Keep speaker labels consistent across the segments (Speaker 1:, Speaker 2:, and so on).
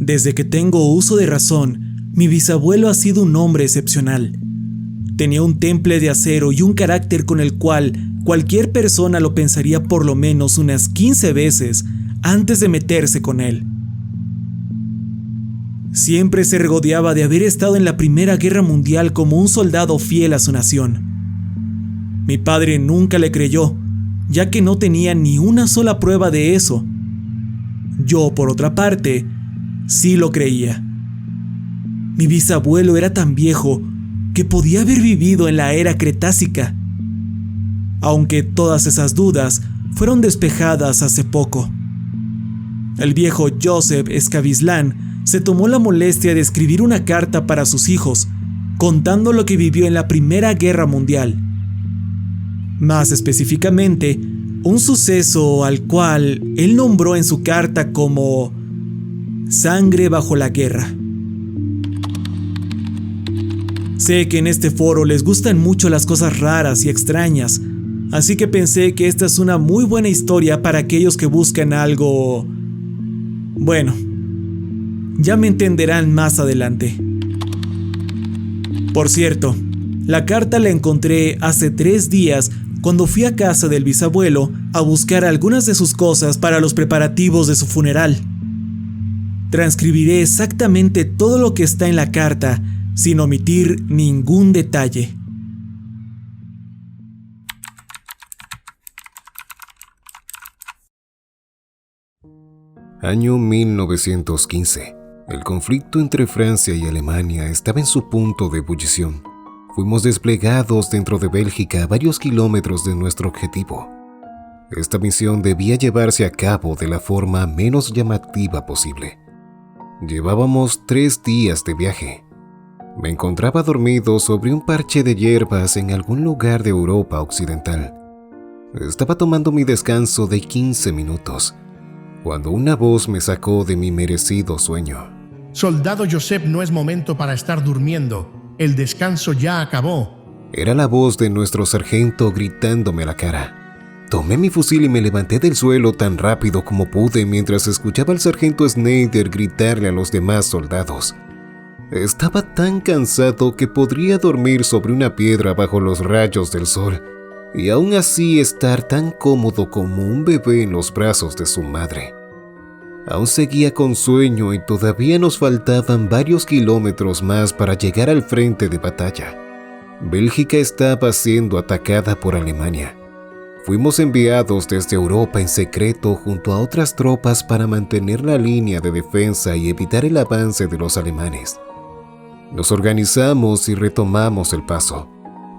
Speaker 1: Desde que tengo uso de razón, mi bisabuelo ha sido un hombre excepcional. Tenía un temple de acero y un carácter con el cual cualquier persona lo pensaría por lo menos unas 15 veces antes de meterse con él. Siempre se regodeaba de haber estado en la Primera Guerra Mundial como un soldado fiel a su nación. Mi padre nunca le creyó, ya que no tenía ni una sola prueba de eso. Yo, por otra parte, sí lo creía. Mi bisabuelo era tan viejo que podía haber vivido en la era Cretácica, aunque todas esas dudas fueron despejadas hace poco. El viejo Joseph Escavislán se tomó la molestia de escribir una carta para sus hijos, contando lo que vivió en la Primera Guerra Mundial. Más específicamente, un suceso al cual él nombró en su carta como sangre bajo la guerra. Sé que en este foro les gustan mucho las cosas raras y extrañas, así que pensé que esta es una muy buena historia para aquellos que buscan algo... Bueno, ya me entenderán más adelante. Por cierto, la carta la encontré hace 3 días cuando fui a casa del bisabuelo a buscar algunas de sus cosas para los preparativos de su funeral. Transcribiré exactamente todo lo que está en la carta, sin omitir ningún detalle.
Speaker 2: Año 1915. El conflicto entre Francia y Alemania estaba en su punto de ebullición. Fuimos desplegados dentro de Bélgica a varios kilómetros de nuestro objetivo. Esta misión debía llevarse a cabo de la forma menos llamativa posible. Llevábamos 3 días de viaje. Me encontraba dormido sobre un parche de hierbas en algún lugar de Europa Occidental. Estaba tomando mi descanso de 15 minutos, cuando una voz me sacó de mi merecido sueño.
Speaker 3: Soldado Joseph, no es momento para estar durmiendo. El descanso ya acabó.
Speaker 2: Era la voz de nuestro sargento gritándome a la cara. Tomé mi fusil y me levanté del suelo tan rápido como pude mientras escuchaba al sargento Schneider gritarle a los demás soldados. Estaba tan cansado que podría dormir sobre una piedra bajo los rayos del sol y aún así estar tan cómodo como un bebé en los brazos de su madre. Aún seguía con sueño y todavía nos faltaban varios kilómetros más para llegar al frente de batalla. Bélgica estaba siendo atacada por Alemania. Fuimos enviados desde Europa en secreto junto a otras tropas para mantener la línea de defensa y evitar el avance de los alemanes. Nos organizamos y retomamos el paso.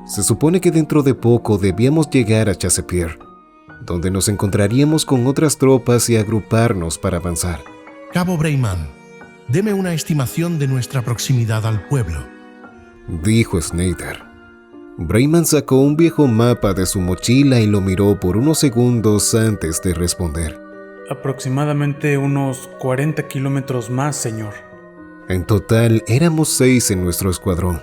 Speaker 2: Se supone que dentro de poco debíamos llegar a Chassepierre, donde nos encontraríamos con otras tropas y agruparnos para avanzar.
Speaker 3: Cabo Breiman, deme una estimación de nuestra proximidad al pueblo,
Speaker 2: dijo Schneider. Breiman sacó un viejo mapa de su mochila y lo miró por unos segundos antes de responder.
Speaker 4: Aproximadamente unos 40 kilómetros más, señor.
Speaker 2: En total éramos 6 en nuestro escuadrón.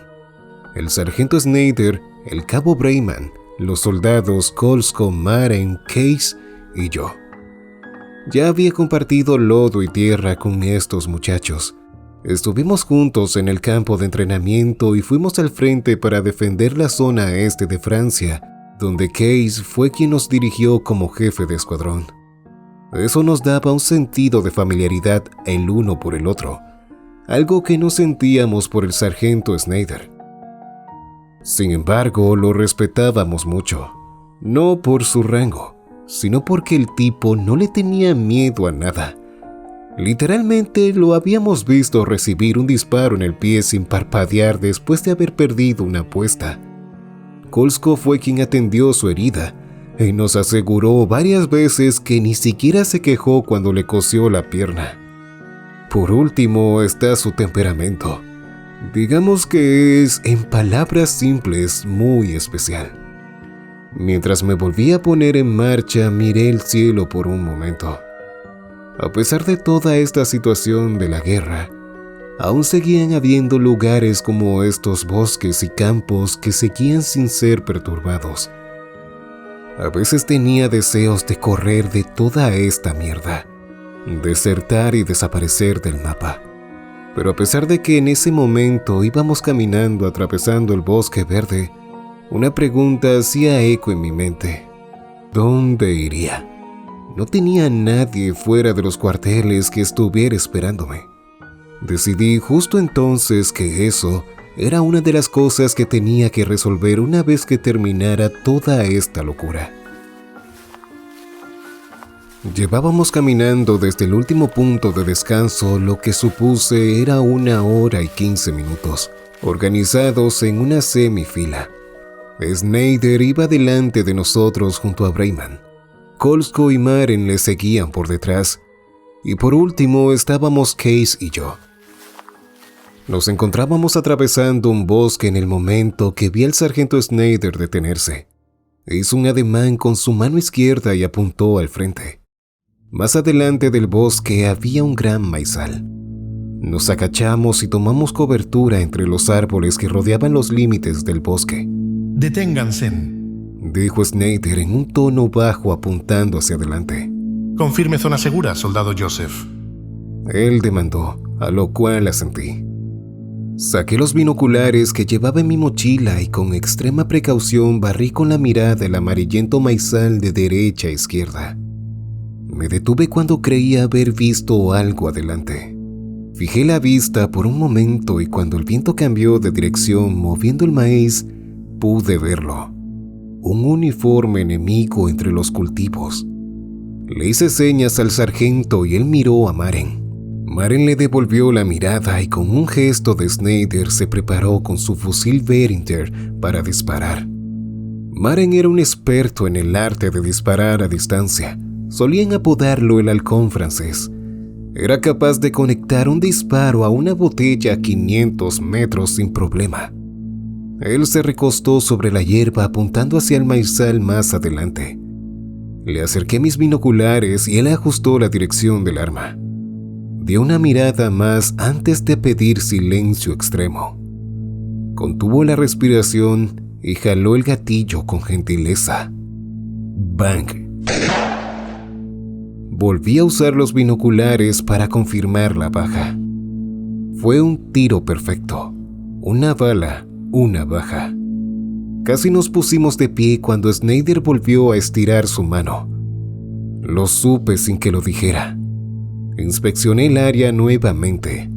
Speaker 2: El sargento Schneider, el cabo Breiman, los soldados Kolsko, Maren, Case y yo. Ya había compartido lodo y tierra con estos muchachos. Estuvimos juntos en el campo de entrenamiento y fuimos al frente para defender la zona este de Francia, donde Case fue quien nos dirigió como jefe de escuadrón. Eso nos daba un sentido de familiaridad el uno por el otro, algo que no sentíamos por el sargento Schneider. Sin embargo, lo respetábamos mucho, no por su rango, sino porque el tipo no le tenía miedo a nada. Literalmente lo habíamos visto recibir un disparo en el pie sin parpadear después de haber perdido una apuesta. Kolsko fue quien atendió su herida y nos aseguró varias veces que ni siquiera se quejó cuando le cosió la pierna. Por último está su temperamento. Digamos que es, en palabras simples, muy especial. Mientras me volví a poner en marcha, miré el cielo por un momento. A pesar de toda esta situación de la guerra, aún seguían habiendo lugares como estos bosques y campos que seguían sin ser perturbados. A veces tenía deseos de correr de toda esta mierda, desertar y desaparecer del mapa. Pero a pesar de que en ese momento íbamos caminando atravesando el bosque verde, una pregunta hacía eco en mi mente. ¿Dónde iría? No tenía nadie fuera de los cuarteles que estuviera esperándome. Decidí justo entonces que eso era una de las cosas que tenía que resolver una vez que terminara toda esta locura. Llevábamos caminando desde el último punto de descanso lo que supuse era 1 hora y 15 minutos, organizados en una semifila. Snyder iba delante de nosotros junto a Brayman. Kolsko y Maren le seguían por detrás. Y por último estábamos Case y yo. Nos encontrábamos atravesando un bosque en el momento que vi al sargento Snyder detenerse. Hizo un ademán con su mano izquierda y apuntó al frente. Más adelante del bosque había un gran maizal. Nos agachamos y tomamos cobertura entre los árboles que rodeaban los límites del bosque.
Speaker 3: Deténganse,
Speaker 2: dijo Snyder en un tono bajo apuntando hacia adelante.
Speaker 3: Confirme zona segura, soldado Joseph.
Speaker 2: Él demandó, a lo cual asentí. Saqué los binoculares que llevaba en mi mochila y con extrema precaución barrí con la mirada el amarillento maizal de derecha a izquierda. Me detuve cuando creía haber visto algo adelante. Fijé la vista por un momento y cuando el viento cambió de dirección moviendo el maíz, pude verlo. Un uniforme enemigo entre los cultivos. Le hice señas al sargento y él miró a Maren. Maren le devolvió la mirada y con un gesto de Snyder se preparó con su fusil Behringer para disparar. Maren era un experto en el arte de disparar a distancia. Solían apodarlo el halcón francés. Era capaz de conectar un disparo a una botella a 500 metros sin problema. Él se recostó sobre la hierba apuntando hacia el maizal más adelante. Le acerqué mis binoculares y él ajustó la dirección del arma. Dio una mirada más antes de pedir silencio extremo. Contuvo la respiración y jaló el gatillo con gentileza. ¡Bang! Volví a usar los binoculares para confirmar la baja. Fue un tiro perfecto. Una bala, una baja. Casi nos pusimos de pie cuando Snyder volvió a estirar su mano. Lo supe sin que lo dijera. Inspeccioné el área nuevamente.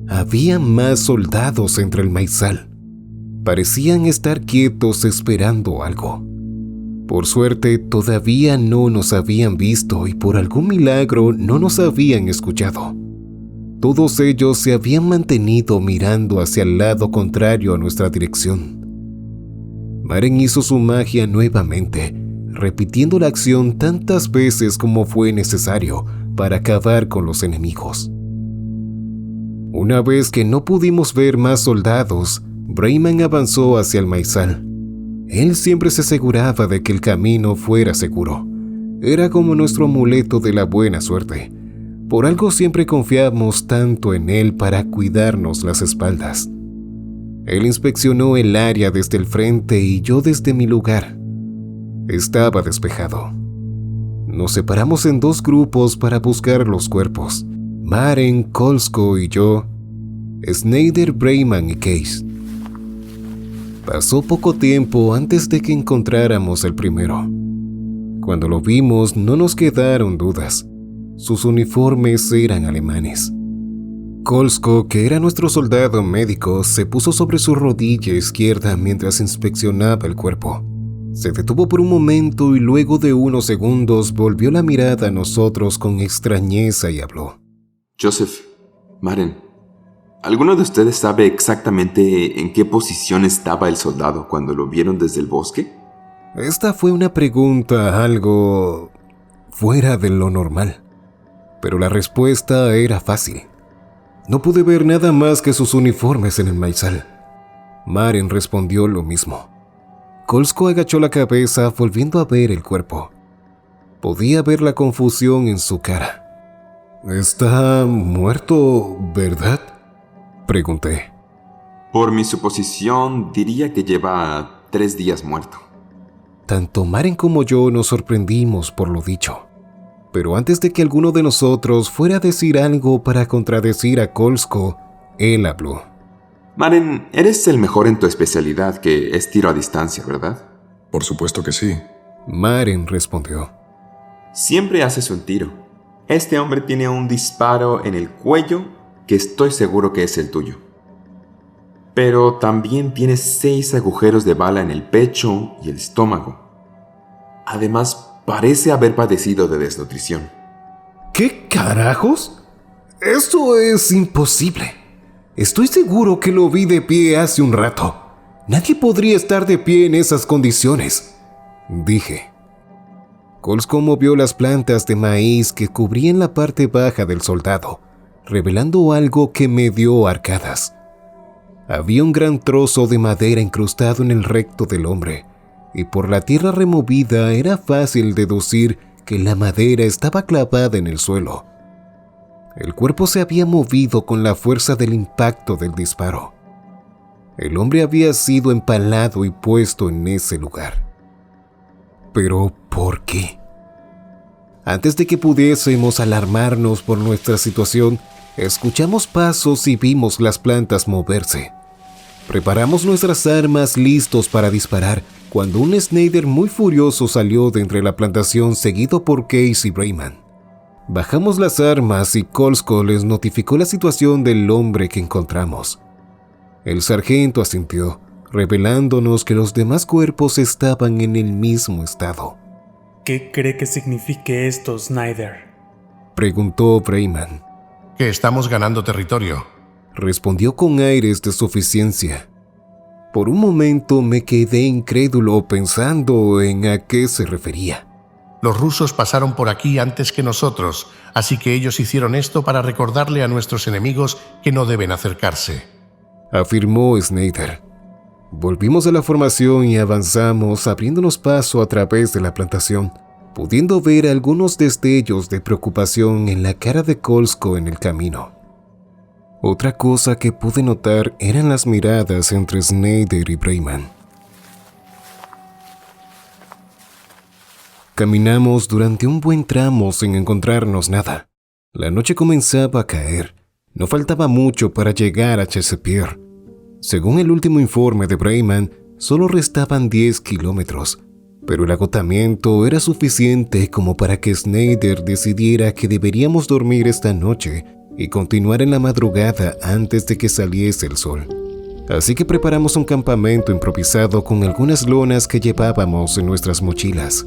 Speaker 2: Había más soldados entre el maizal. Parecían estar quietos esperando algo. Por suerte, todavía no nos habían visto y por algún milagro no nos habían escuchado. Todos ellos se habían mantenido mirando hacia el lado contrario a nuestra dirección. Maren hizo su magia nuevamente, repitiendo la acción tantas veces como fue necesario para acabar con los enemigos. Una vez que no pudimos ver más soldados, Brayman avanzó hacia el maizal. Él siempre se aseguraba de que el camino fuera seguro. Era como nuestro amuleto de la buena suerte. Por algo siempre confiamos tanto en él para cuidarnos las espaldas. Él inspeccionó el área desde el frente y yo desde mi lugar. Estaba despejado. Nos separamos en 2 grupos para buscar los cuerpos. Maren, Kolsko y yo. Snyder, Brayman y Case. Pasó poco tiempo antes de que encontráramos el primero. Cuando lo vimos no nos quedaron dudas. Sus uniformes eran alemanes. Kolsko, que era nuestro soldado médico, se puso sobre su rodilla izquierda mientras inspeccionaba el cuerpo. Se detuvo por un momento y luego de unos segundos volvió la mirada a nosotros con extrañeza y habló.
Speaker 5: Joseph, Maren, ¿alguno de ustedes sabe exactamente en qué posición estaba el soldado cuando lo vieron desde el bosque?
Speaker 2: Esta fue una pregunta algo fuera de lo normal, pero la respuesta era fácil. No pude ver nada más que sus uniformes en el maizal. Maren respondió lo mismo. Kolsko agachó la cabeza volviendo a ver el cuerpo. Podía ver la confusión en su cara. ¿Está muerto, verdad?, pregunté.
Speaker 5: Por mi suposición, diría que lleva 3 días muerto.
Speaker 2: Tanto Maren como yo nos sorprendimos por lo dicho. Pero antes de que alguno de nosotros fuera a decir algo para contradecir a Kolsko, Él habló.
Speaker 5: Maren, eres el mejor en tu especialidad, que es tiro a distancia, ¿verdad?
Speaker 6: Por supuesto que sí.
Speaker 2: Maren respondió.
Speaker 5: Siempre haces un tiro. Este hombre tiene un disparo en el cuello que estoy seguro que es el tuyo. Pero también tiene 6 agujeros de bala en el pecho y el estómago. Además, parece haber padecido de desnutrición.
Speaker 2: ¿Qué carajos? Esto es imposible. Estoy seguro que lo vi de pie hace un rato. Nadie podría estar de pie en esas condiciones, dije. Colscom movió las plantas de maíz que cubrían la parte baja del soldado, revelando algo que me dio arcadas. Había un gran trozo de madera incrustado en el recto del hombre, y por la tierra removida era fácil deducir que la madera estaba clavada en el suelo. El cuerpo se había movido con la fuerza del impacto del disparo. El hombre había sido empalado y puesto en ese lugar. ¿Pero por qué? Antes de que pudiésemos alarmarnos por nuestra situación, escuchamos pasos y vimos las plantas moverse. Preparamos nuestras armas listos para disparar cuando un Snyder muy furioso salió de entre la plantación seguido por Case y Brayman. Bajamos las armas y Colscom les notificó la situación del hombre que encontramos. El sargento asintió, revelándonos que los demás cuerpos estaban en el mismo estado.
Speaker 4: ¿Qué cree que signifique esto, Snyder?
Speaker 2: Preguntó Brayman.
Speaker 3: Que estamos ganando territorio.
Speaker 2: Respondió con aires de suficiencia. Por un momento me quedé incrédulo pensando en a qué se refería.
Speaker 3: Los rusos pasaron por aquí antes que nosotros, así que ellos hicieron esto para recordarle a nuestros enemigos que no deben acercarse,
Speaker 2: afirmó Snyder. Volvimos a la formación y avanzamos abriéndonos paso a través de la plantación, pudiendo ver algunos destellos de preocupación en la cara de Colscom en el camino. Otra cosa que pude notar eran las miradas entre Snyder y Brayman. Caminamos durante un buen tramo sin encontrarnos nada. La noche comenzaba a caer. No faltaba mucho para llegar a Chesapeake. Según el último informe de Brayman, solo restaban 10 kilómetros, pero el agotamiento era suficiente como para que Snyder decidiera que deberíamos dormir esta noche y continuar en la madrugada antes de que saliese el sol. Así que preparamos un campamento improvisado con algunas lonas que llevábamos en nuestras mochilas.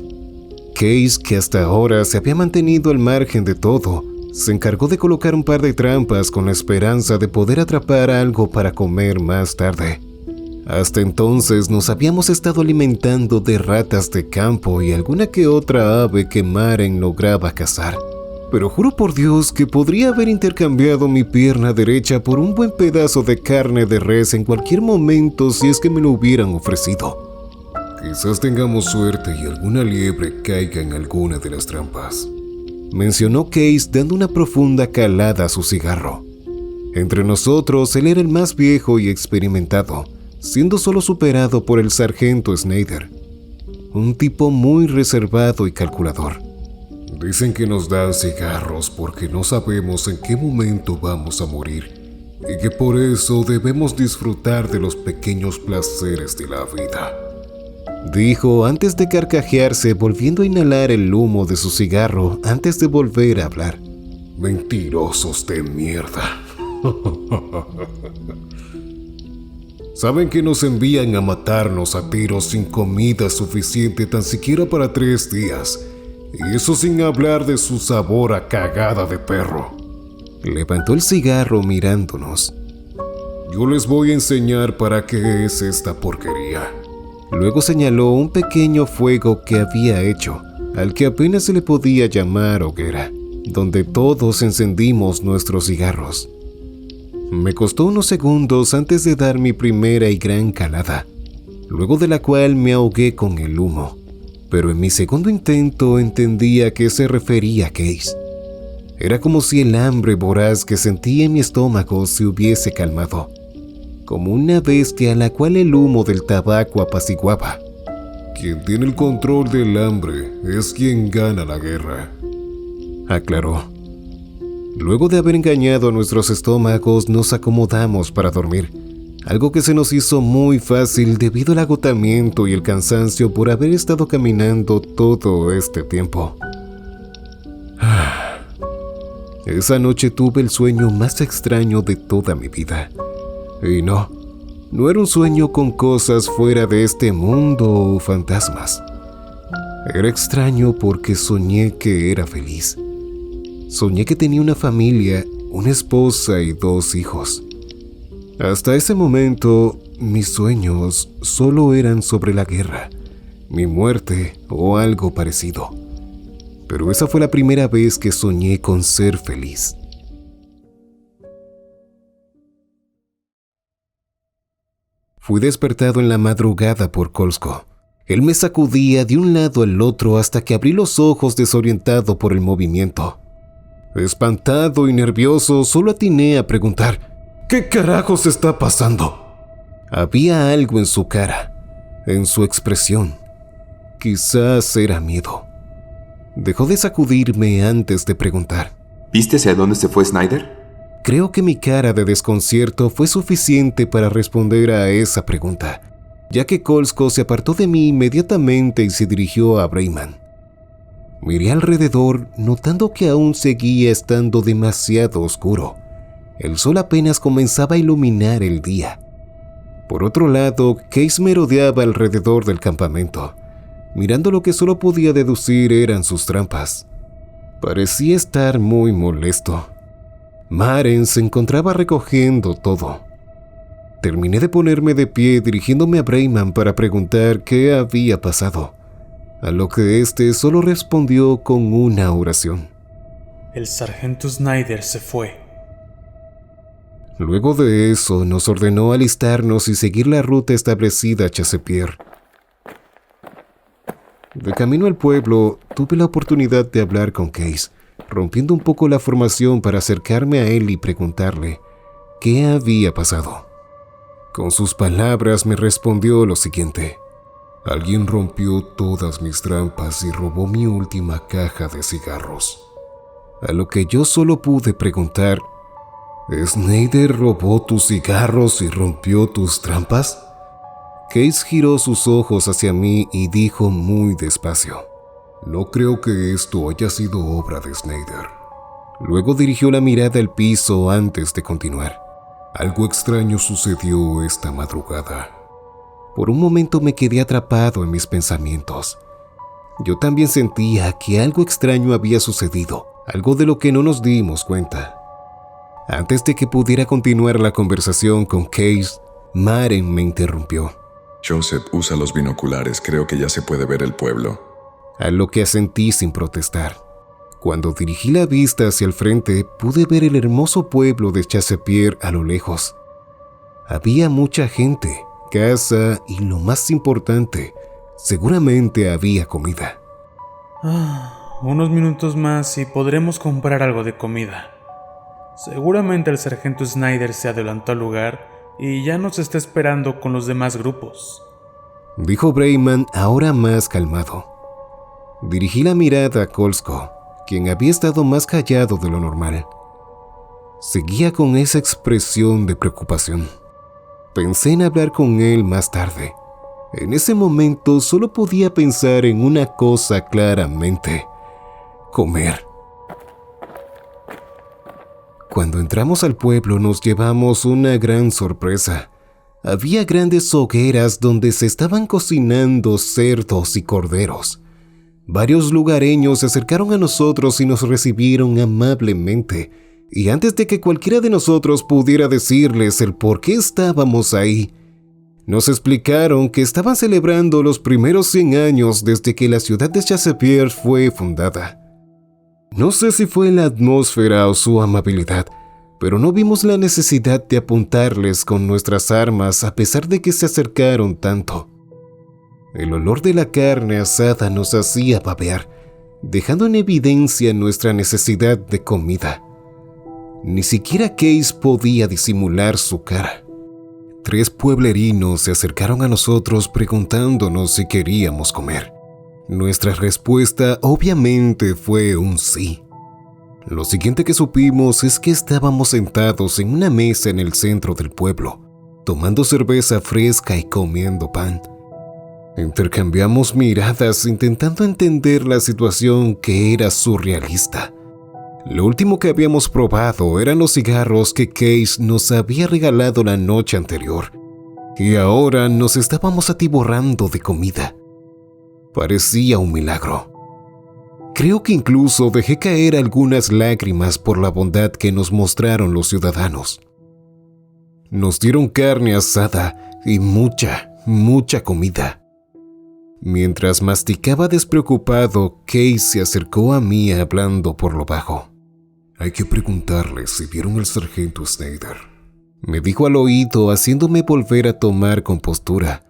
Speaker 2: Case, que hasta ahora se había mantenido al margen de todo, se encargó de colocar un par de trampas con la esperanza de poder atrapar algo para comer más tarde. Hasta entonces nos habíamos estado alimentando de ratas de campo y alguna que otra ave que Maren lograba cazar. Pero juro por Dios que podría haber intercambiado mi pierna derecha por un buen pedazo de carne de res en cualquier momento si es que me lo hubieran ofrecido. Quizás tengamos suerte y alguna liebre caiga en alguna de las trampas, mencionó Case dando una profunda calada a su cigarro. Entre nosotros, él era el más viejo y experimentado, siendo solo superado por el sargento Snyder, un tipo muy reservado y calculador. Dicen que nos dan cigarros porque no sabemos en qué momento vamos a morir y que por eso debemos disfrutar de los pequeños placeres de la vida, dijo antes de carcajearse, volviendo a inhalar el humo de su cigarro antes de volver a hablar. Mentirosos de mierda. Saben que nos envían a matarnos a tiros sin comida suficiente tan siquiera para 3 días, y eso sin hablar de su sabor a cagada de perro. Levantó el cigarro mirándonos. Yo les voy a enseñar para qué es esta porquería. Luego señaló un pequeño fuego que había hecho, al que apenas se le podía llamar hoguera, donde todos encendimos nuestros cigarros. Me costó unos segundos antes de dar mi primera y gran calada, luego de la cual me ahogué con el humo, pero en mi segundo intento entendí a qué se refería Case. Era como si el hambre voraz que sentía en mi estómago se hubiese calmado, como una bestia a la cual el humo del tabaco apaciguaba. Quien tiene el control del hambre es quien gana la guerra, aclaró. Luego de haber engañado a nuestros estómagos, nos acomodamos para dormir, algo que se nos hizo muy fácil debido al agotamiento y el cansancio por haber estado caminando todo este tiempo. Esa noche tuve el sueño más extraño de toda mi vida. Y no era un sueño con cosas fuera de este mundo o fantasmas. Era extraño porque soñé que era feliz. Soñé que tenía una familia, una esposa y 2 hijos. Hasta ese momento, mis sueños solo eran sobre la guerra, mi muerte o algo parecido. Pero esa fue la primera vez que soñé con ser feliz. Fui despertado en la madrugada por Kolsko. Él me sacudía de un lado al otro hasta que abrí los ojos desorientado por el movimiento. Espantado y nervioso, solo atiné a preguntar: ¿qué carajos está pasando? Había algo en su cara, en su expresión. Quizás era miedo. Dejó de sacudirme antes de preguntar:
Speaker 5: ¿Viste hacia dónde se fue Snyder?
Speaker 2: Creo que mi cara de desconcierto fue suficiente para responder a esa pregunta, ya que Kolsko se apartó de mí inmediatamente y se dirigió a Brayman. Miré alrededor, notando que aún seguía estando demasiado oscuro. El sol apenas comenzaba a iluminar el día. Por otro lado, Case merodeaba alrededor del campamento, mirando lo que solo podía deducir eran sus trampas. Parecía estar muy molesto. Maren se encontraba recogiendo todo. Terminé de ponerme de pie dirigiéndome a Brayman para preguntar qué había pasado, a lo que este solo respondió con una oración.
Speaker 4: El sargento Snyder se fue.
Speaker 2: Luego de eso, nos ordenó alistarnos y seguir la ruta establecida a Chassepierre. De camino al pueblo, tuve la oportunidad de hablar con Case, rompiendo un poco la formación para acercarme a él y preguntarle qué había pasado. Con sus palabras me respondió lo siguiente: alguien rompió todas mis trampas y robó mi última caja de cigarros. A lo que yo solo pude preguntar: ¿Snyder robó tus cigarros y rompió tus trampas? Case giró sus ojos hacia mí y dijo muy despacio: no creo que esto haya sido obra de Snyder. Luego dirigió la mirada al piso antes de continuar. Algo extraño sucedió esta madrugada. Por un momento me quedé atrapado en mis pensamientos. Yo también sentía que algo extraño había sucedido, algo de lo que no nos dimos cuenta. Antes de que pudiera continuar la conversación con Case, Maren me interrumpió.
Speaker 6: Joseph, usa los binoculares, creo que ya se puede ver el pueblo.
Speaker 2: A lo que asentí sin protestar. Cuando dirigí la vista hacia el frente, pude ver el hermoso pueblo de Chassepierre a lo lejos. Había mucha gente, casa y, lo más importante, seguramente había comida.
Speaker 4: Unos minutos más y podremos comprar algo de comida. Seguramente el sargento Snyder se adelantó al lugar y ya nos está esperando con los demás grupos,
Speaker 2: dijo Brayman ahora más calmado. Dirigí la mirada a Kolsko, quien había estado más callado de lo normal. Seguía con esa expresión de preocupación. Pensé en hablar con él más tarde. En ese momento solo podía pensar en una cosa claramente: comer. Cuando entramos al pueblo nos llevamos una gran sorpresa. Había grandes hogueras donde se estaban cocinando cerdos y corderos. Varios lugareños se acercaron a nosotros y nos recibieron amablemente, y antes de que cualquiera de nosotros pudiera decirles el por qué estábamos ahí, nos explicaron que estaban celebrando los primeros 100 años desde que la ciudad de Chassepierre fue fundada. No sé si fue la atmósfera o su amabilidad, pero no vimos la necesidad de apuntarles con nuestras armas a pesar de que se acercaron tanto. El olor de la carne asada nos hacía babear, dejando en evidencia nuestra necesidad de comida. Ni siquiera Case podía disimular su cara. 3 pueblerinos se acercaron a nosotros preguntándonos si queríamos comer. Nuestra respuesta obviamente fue un sí. Lo siguiente que supimos es que estábamos sentados en una mesa en el centro del pueblo, tomando cerveza fresca y comiendo pan. Intercambiamos miradas intentando entender la situación que era surrealista. Lo último que habíamos probado eran los cigarros que Case nos había regalado la noche anterior, y ahora nos estábamos atiborrando de comida. Parecía un milagro. Creo que incluso dejé caer algunas lágrimas por la bondad que nos mostraron los ciudadanos. Nos dieron carne asada y mucha comida. Mientras masticaba despreocupado, Case se acercó a mí hablando por lo bajo. «Hay que preguntarles si vieron al sargento Snyder», me dijo al oído, haciéndome volver a tomar compostura,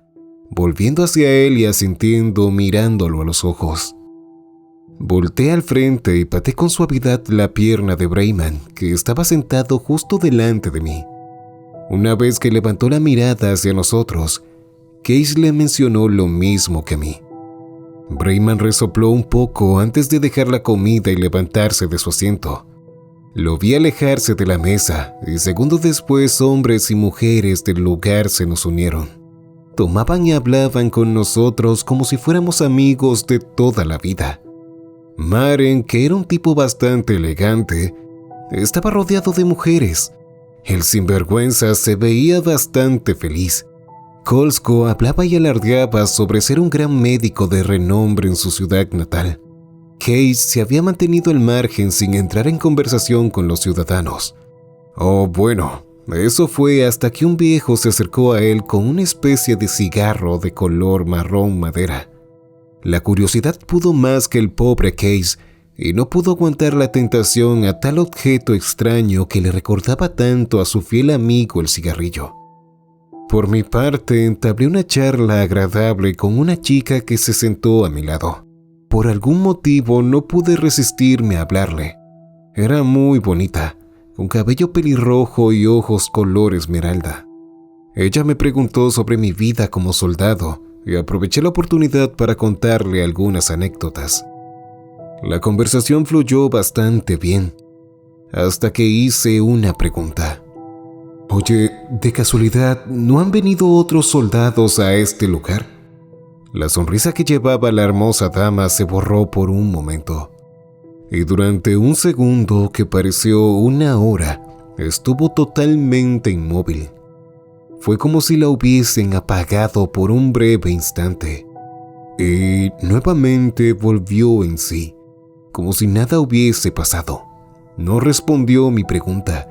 Speaker 2: volviendo hacia él y asintiendo mirándolo a los ojos. Volté al frente y pateé con suavidad la pierna de Brayman, que estaba sentado justo delante de mí. Una vez que levantó la mirada hacia nosotros, Case le mencionó lo mismo que a mí. Brayman resopló un poco antes de dejar la comida y levantarse de su asiento. Lo vi alejarse de la mesa y segundos después hombres y mujeres del lugar se nos unieron. Tomaban y hablaban con nosotros como si fuéramos amigos de toda la vida. Maren, que era un tipo bastante elegante, estaba rodeado de mujeres. El sinvergüenza se veía bastante feliz. Kolsko hablaba y alardeaba sobre ser un gran médico de renombre en su ciudad natal. Case se había mantenido al margen sin entrar en conversación con los ciudadanos. Oh, bueno, eso fue hasta que un viejo se acercó a él con una especie de cigarro de color marrón madera. La curiosidad pudo más que el pobre Case y no pudo aguantar la tentación a tal objeto extraño que le recordaba tanto a su fiel amigo el cigarrillo. Por mi parte, entablé una charla agradable con una chica que se sentó a mi lado. Por algún motivo no pude resistirme a hablarle. Era muy bonita, con cabello pelirrojo y ojos color esmeralda. Ella me preguntó sobre mi vida como soldado y aproveché la oportunidad para contarle algunas anécdotas. La conversación fluyó bastante bien, hasta que hice una pregunta. Oye, ¿de casualidad no han venido otros soldados a este lugar? La sonrisa que llevaba la hermosa dama se borró por un momento, y durante un segundo que pareció una hora, estuvo totalmente inmóvil. Fue como si la hubiesen apagado por un breve instante, y nuevamente volvió en sí, como si nada hubiese pasado. No respondió mi pregunta,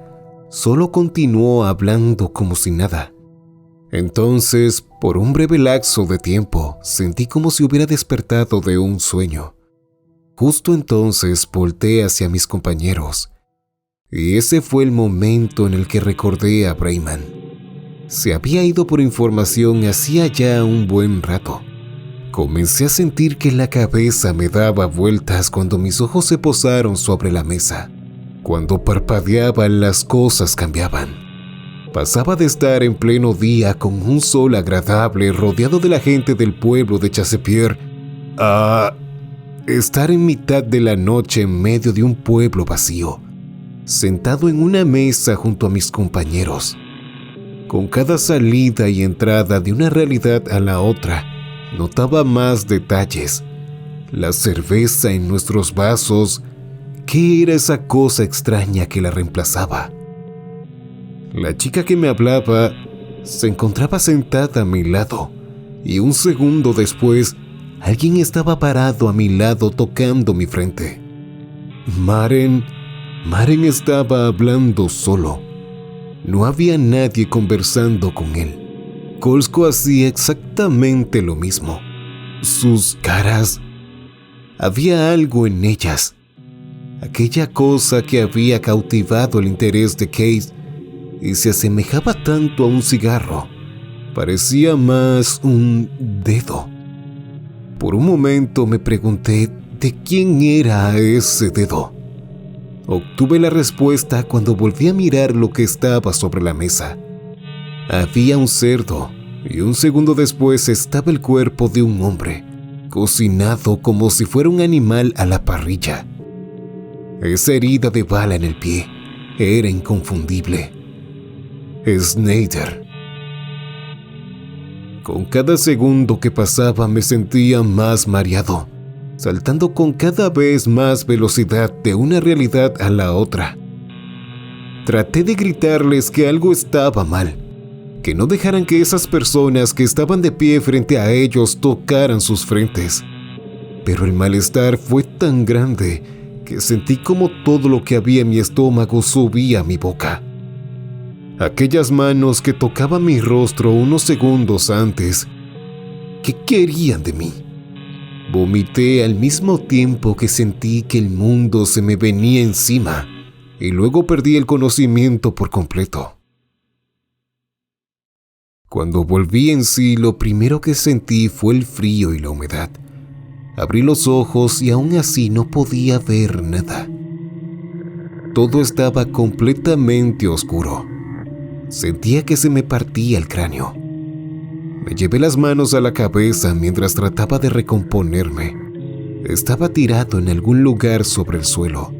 Speaker 2: solo continuó hablando como si nada. Entonces, por un breve lapso de tiempo, sentí como si hubiera despertado de un sueño. Justo entonces volteé hacia mis compañeros, y ese fue el momento en el que recordé a Brayman. Se había ido por información hacía ya un buen rato. Comencé a sentir que la cabeza me daba vueltas cuando mis ojos se posaron sobre la mesa. Cuando parpadeaban, las cosas cambiaban. Pasaba de estar en pleno día con un sol agradable rodeado de la gente del pueblo de Chassepierre a estar en mitad de la noche en medio de un pueblo vacío, sentado en una mesa junto a mis compañeros. Con cada salida y entrada de una realidad a la otra, notaba más detalles. La cerveza en nuestros vasos, ¿qué era esa cosa extraña que la reemplazaba? La chica que me hablaba se encontraba sentada a mi lado, y un segundo después, alguien estaba parado a mi lado tocando mi frente. Maren estaba hablando solo. No había nadie conversando con él. Kolsko hacía exactamente lo mismo. Sus caras, había algo en ellas. Aquella cosa que había cautivado el interés de Case y se asemejaba tanto a un cigarro. Parecía más un dedo. Por un momento me pregunté de quién era ese dedo. Obtuve la respuesta cuando volví a mirar lo que estaba sobre la mesa. Había un cerdo, y un segundo después estaba el cuerpo de un hombre, cocinado como si fuera un animal a la parrilla. Esa herida de bala en el pie era inconfundible. Snyder. Con cada segundo que pasaba me sentía más mareado, saltando con cada vez más velocidad de una realidad a la otra. Traté de gritarles que algo estaba mal, que no dejaran que esas personas que estaban de pie frente a ellos tocaran sus frentes. Pero el malestar fue tan grande que sentí como todo lo que había en mi estómago subía a mi boca. Aquellas manos que tocaban mi rostro unos segundos antes, ¿qué querían de mí? Vomité al mismo tiempo que sentí que el mundo se me venía encima y luego perdí el conocimiento por completo. Cuando volví en sí, lo primero que sentí fue el frío y la humedad. Abrí los ojos y aún así no podía ver nada. Todo estaba completamente oscuro. Sentía que se me partía el cráneo. Me llevé las manos a la cabeza mientras trataba de recomponerme. Estaba tirado en algún lugar sobre el suelo.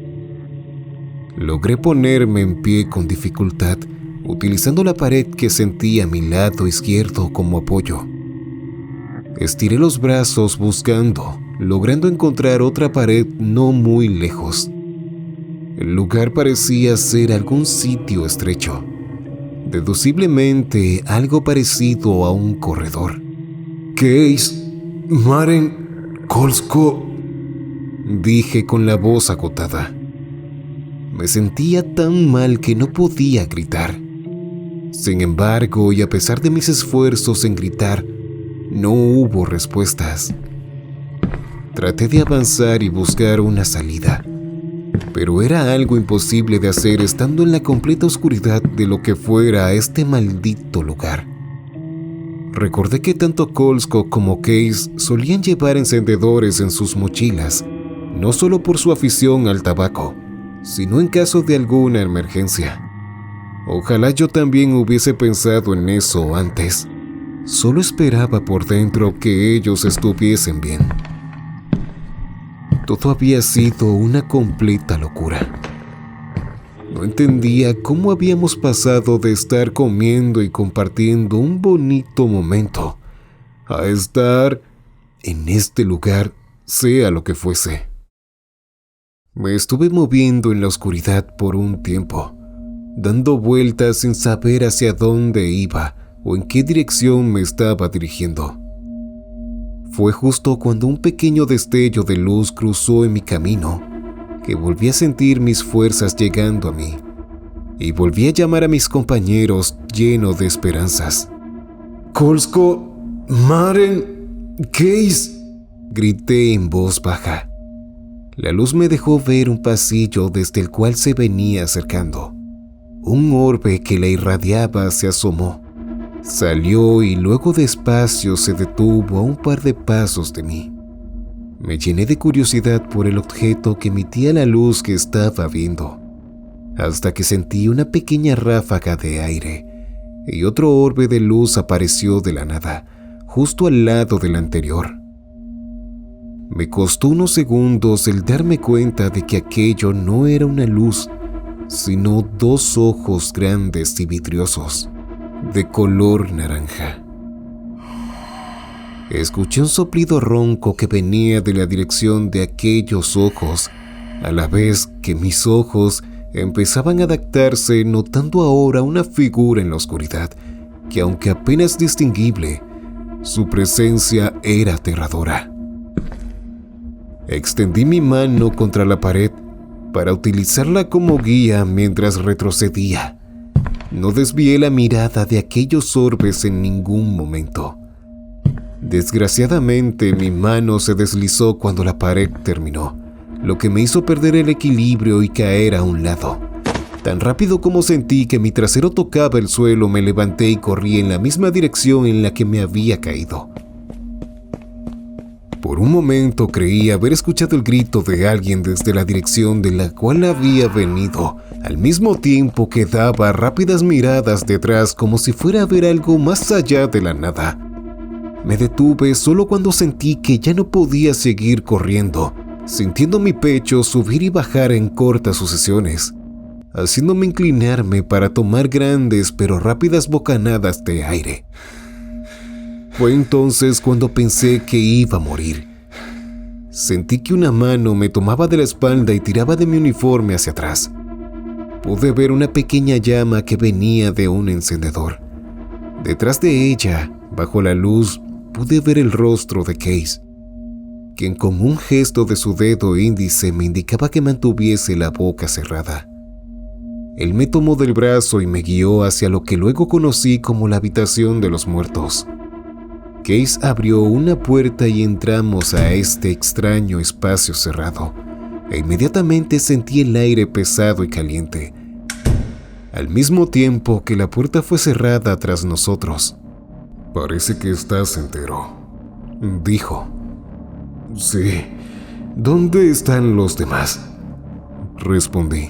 Speaker 2: Logré ponerme en pie con dificultad, utilizando la pared que sentí a mi lado izquierdo como apoyo. Estiré los brazos buscando, logrando encontrar otra pared no muy lejos. El lugar parecía ser algún sitio estrecho. Deduciblemente algo parecido a un corredor. «Case, Maren, Kolsko», dije con la voz agotada. Me sentía tan mal que no podía gritar. Sin embargo, y a pesar de mis esfuerzos en gritar, no hubo respuestas. Traté de avanzar y buscar una salida, pero era algo imposible de hacer estando en la completa oscuridad de lo que fuera este maldito lugar. Recordé que tanto Kolsko como Case solían llevar encendedores en sus mochilas, no solo por su afición al tabaco, sino en caso de alguna emergencia. Ojalá yo también hubiese pensado en eso antes. Solo esperaba por dentro que ellos estuviesen bien. Todo había sido una completa locura. No entendía cómo habíamos pasado de estar comiendo y compartiendo un bonito momento a estar en este lugar, sea lo que fuese. Me estuve moviendo en la oscuridad por un tiempo, dando vueltas sin saber hacia dónde iba o en qué dirección me estaba dirigiendo. Fue justo cuando un pequeño destello de luz cruzó en mi camino que volví a sentir mis fuerzas llegando a mí y volví a llamar a mis compañeros lleno de esperanzas. «Kolsko, Maren, Case», grité en voz baja. La luz me dejó ver un pasillo desde el cual se venía acercando. Un orbe que la irradiaba se asomó. Salió y luego despacio se detuvo a un par de pasos de mí. Me llené de curiosidad por el objeto que emitía la luz que estaba viendo, hasta que sentí una pequeña ráfaga de aire y otro orbe de luz apareció de la nada, justo al lado del anterior. Me costó unos segundos el darme cuenta de que aquello no era una luz, sino dos ojos grandes y vidriosos, de color naranja. Escuché un soplido ronco que venía de la dirección de aquellos ojos, a la vez que mis ojos empezaban a adaptarse, notando ahora una figura en la oscuridad que, aunque apenas distinguible, su presencia era aterradora. Extendí mi mano contra la pared para utilizarla como guía mientras retrocedía. No desvié la mirada de aquellos orbes en ningún momento. Desgraciadamente, mi mano se deslizó cuando la pared terminó, lo que me hizo perder el equilibrio y caer a un lado. Tan rápido como sentí que mi trasero tocaba el suelo, me levanté y corrí en la misma dirección en la que me había caído. Por un momento creí haber escuchado el grito de alguien desde la dirección de la cual había venido, al mismo tiempo que daba rápidas miradas detrás como si fuera a ver algo más allá de la nada. Me detuve solo cuando sentí que ya no podía seguir corriendo, sintiendo mi pecho subir y bajar en cortas sucesiones, haciéndome inclinarme para tomar grandes pero rápidas bocanadas de aire. Fue entonces cuando pensé que iba a morir. Sentí que una mano me tomaba de la espalda y tiraba de mi uniforme hacia atrás. Pude ver una pequeña llama que venía de un encendedor. Detrás de ella, bajo la luz, pude ver el rostro de Case, quien con un gesto de su dedo índice me indicaba que mantuviese la boca cerrada. Él me tomó del brazo y me guió hacia lo que luego conocí como la habitación de los muertos. Case abrió una puerta y entramos a este extraño espacio cerrado, e inmediatamente sentí el aire pesado y caliente, al mismo tiempo que la puerta fue cerrada tras nosotros.
Speaker 7: «Parece que estás entero»,
Speaker 2: dijo.
Speaker 7: «Sí. ¿Dónde están los demás?»,
Speaker 2: respondí.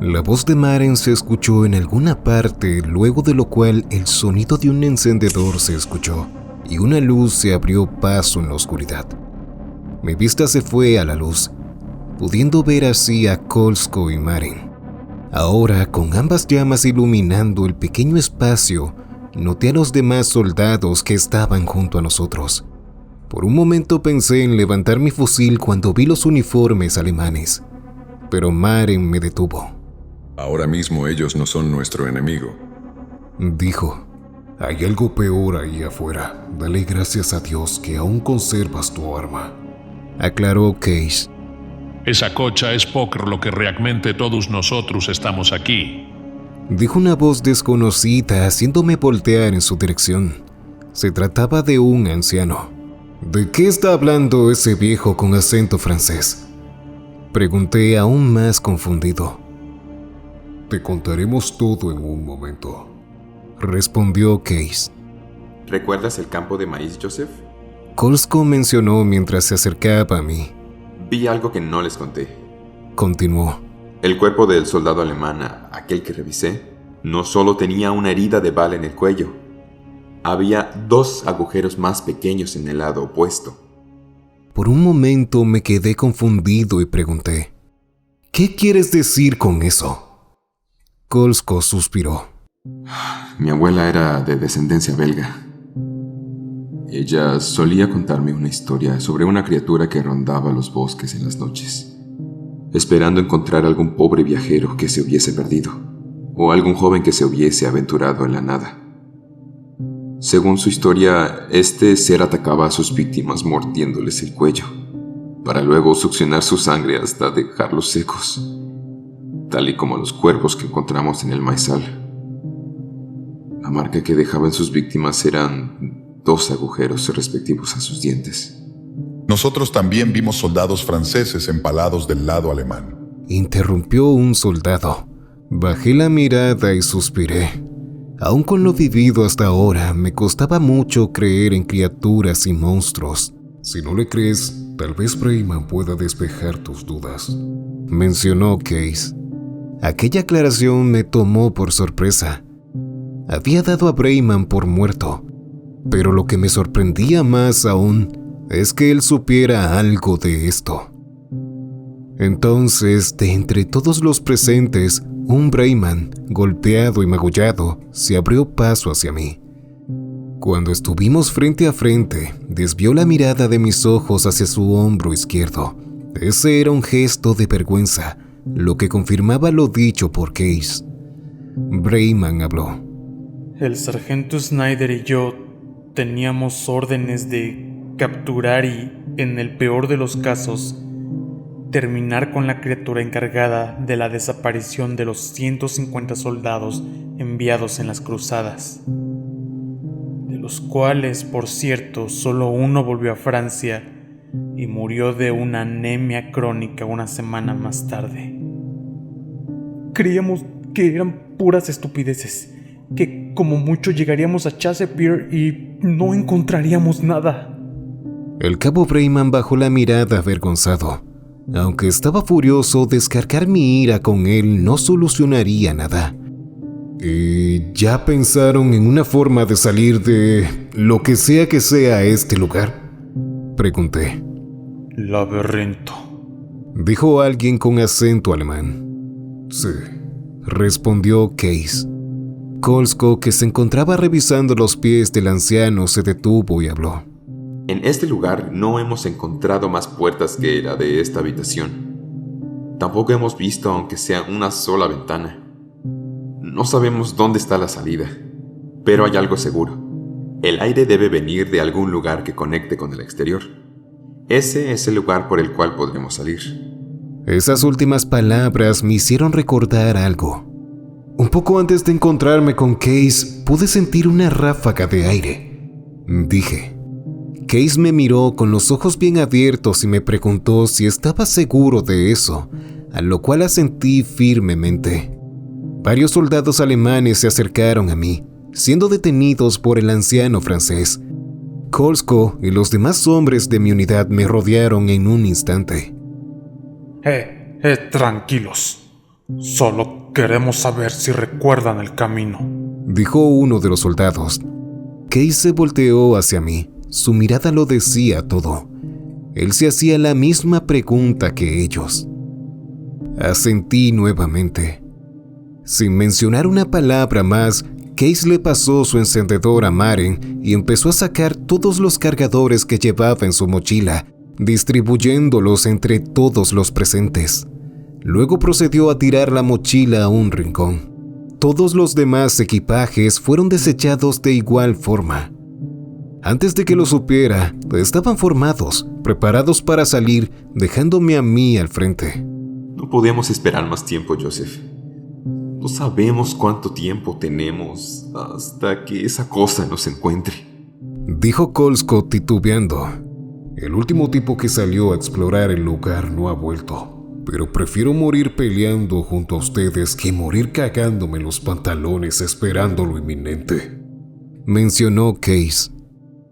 Speaker 2: La voz de Maren se escuchó en alguna parte, luego de lo cual el sonido de un encendedor se escuchó y una luz se abrió paso en la oscuridad. Mi vista se fue a la luz, pudiendo ver así a Kolsko y Maren. Ahora, con ambas llamas iluminando el pequeño espacio, noté a los demás soldados que estaban junto a nosotros. Por un momento pensé en levantar mi fusil cuando vi los uniformes alemanes, pero Maren me detuvo.
Speaker 6: Ahora mismo ellos no son nuestro enemigo,
Speaker 2: dijo.
Speaker 7: «Hay algo peor ahí afuera. Dale gracias a Dios que aún conservas tu arma»,
Speaker 2: aclaró Case.
Speaker 8: Esa cocha es por lo que realmente todos nosotros estamos aquí,
Speaker 2: dijo una voz desconocida haciéndome voltear en su dirección. Se trataba de un anciano.
Speaker 7: «¿De qué está hablando ese viejo con acento francés?»,
Speaker 2: pregunté aún más confundido.
Speaker 7: «Te contaremos todo en un momento»,
Speaker 2: respondió Case.
Speaker 5: ¿Recuerdas el campo de maíz, Joseph?
Speaker 2: Kolsko mencionó mientras se acercaba a mí.
Speaker 5: Vi algo que no les conté.
Speaker 2: Continuó.
Speaker 5: El cuerpo del soldado alemán, aquel que revisé, no solo tenía una herida de bala en el cuello, había 2 agujeros más pequeños en el lado opuesto.
Speaker 2: Por un momento me quedé confundido y pregunté, ¿qué quieres decir con eso? Kolsko suspiró.
Speaker 5: Mi abuela era de descendencia belga. Ella solía contarme una historia sobre una criatura que rondaba los bosques en las noches, esperando encontrar algún pobre viajero que se hubiese perdido, o algún joven que se hubiese aventurado en la nada. Según su historia, este ser atacaba a sus víctimas mordiéndoles el cuello, para luego succionar su sangre hasta dejarlos secos, tal y como los cuervos que encontramos en el maizal. La marca que dejaba en sus víctimas eran 2 agujeros respectivos a sus dientes.
Speaker 9: Nosotros también vimos soldados franceses empalados del lado alemán,
Speaker 2: interrumpió un soldado. Bajé la mirada y suspiré. Aún con lo vivido hasta ahora, me costaba mucho creer en criaturas y monstruos.
Speaker 7: «Si no le crees, tal vez Breyman pueda despejar tus dudas»,
Speaker 2: mencionó Case. Aquella aclaración me tomó por sorpresa. Había dado a Breyman por muerto, pero lo que me sorprendía más aún es que él supiera algo de esto. Entonces, de entre todos los presentes, un Breyman, golpeado y magullado, se abrió paso hacia mí. Cuando estuvimos frente a frente, desvió la mirada de mis ojos hacia su hombro izquierdo. Ese era un gesto de vergüenza, lo que confirmaba lo dicho por Case. Breyman habló.
Speaker 4: El sargento Snyder y yo teníamos órdenes de capturar y, en el peor de los casos, terminar con la criatura encargada de la desaparición de los 150 soldados enviados en las cruzadas, de los cuales, por cierto, solo uno volvió a Francia y murió de una anemia crónica una semana más tarde. Creíamos que eran puras estupideces, que como mucho llegaríamos a Chassepierre y no encontraríamos nada.
Speaker 2: El cabo Breyman bajó la mirada avergonzado. Aunque estaba furioso, descargar mi ira con él no solucionaría nada.
Speaker 7: ¿Y ya pensaron en una forma de salir de lo que sea este lugar?,
Speaker 2: pregunté.
Speaker 4: laberinto,
Speaker 2: dijo alguien con acento alemán.
Speaker 7: Sí.
Speaker 2: Respondió Case. Kolsko, que se encontraba revisando los pies del anciano, se detuvo y habló.
Speaker 5: En este lugar no hemos encontrado más puertas que la de esta habitación. Tampoco hemos visto aunque sea una sola ventana. No sabemos dónde está la salida, pero hay algo seguro. El aire debe venir de algún lugar que conecte con el exterior. Ese es el lugar por el cual podremos salir.
Speaker 2: Esas últimas palabras me hicieron recordar algo. Un poco antes de encontrarme con Case, pude sentir una ráfaga de aire. Dije. Case me miró con los ojos bien abiertos y me preguntó si estaba seguro de eso, a lo cual asentí firmemente. Varios soldados alemanes se acercaron a mí, siendo detenidos por el anciano francés. Kolsko y los demás hombres de mi unidad me rodearon en un instante.
Speaker 4: Tranquilos. Solo queremos saber si recuerdan el camino,
Speaker 2: dijo uno de los soldados. Case se volteó hacia mí. Su mirada lo decía todo. Él se hacía la misma pregunta que ellos. Asentí nuevamente. Sin mencionar una palabra más, Case le pasó su encendedor a Maren y empezó a sacar todos los cargadores que llevaba en su mochila, distribuyéndolos entre todos los presentes. Luego procedió a tirar la mochila a un rincón. Todos los demás equipajes fueron desechados de igual forma. Antes de que lo supiera, estaban formados, preparados para salir, dejándome a mí al frente.
Speaker 5: No podemos esperar más tiempo, Joseph. No sabemos cuánto tiempo tenemos hasta que esa cosa nos encuentre,
Speaker 2: dijo Kolsko titubeando.
Speaker 7: El último tipo que salió a explorar el lugar no ha vuelto. Pero prefiero morir peleando junto a ustedes que morir cagándome los pantalones esperando lo inminente,
Speaker 2: mencionó Case.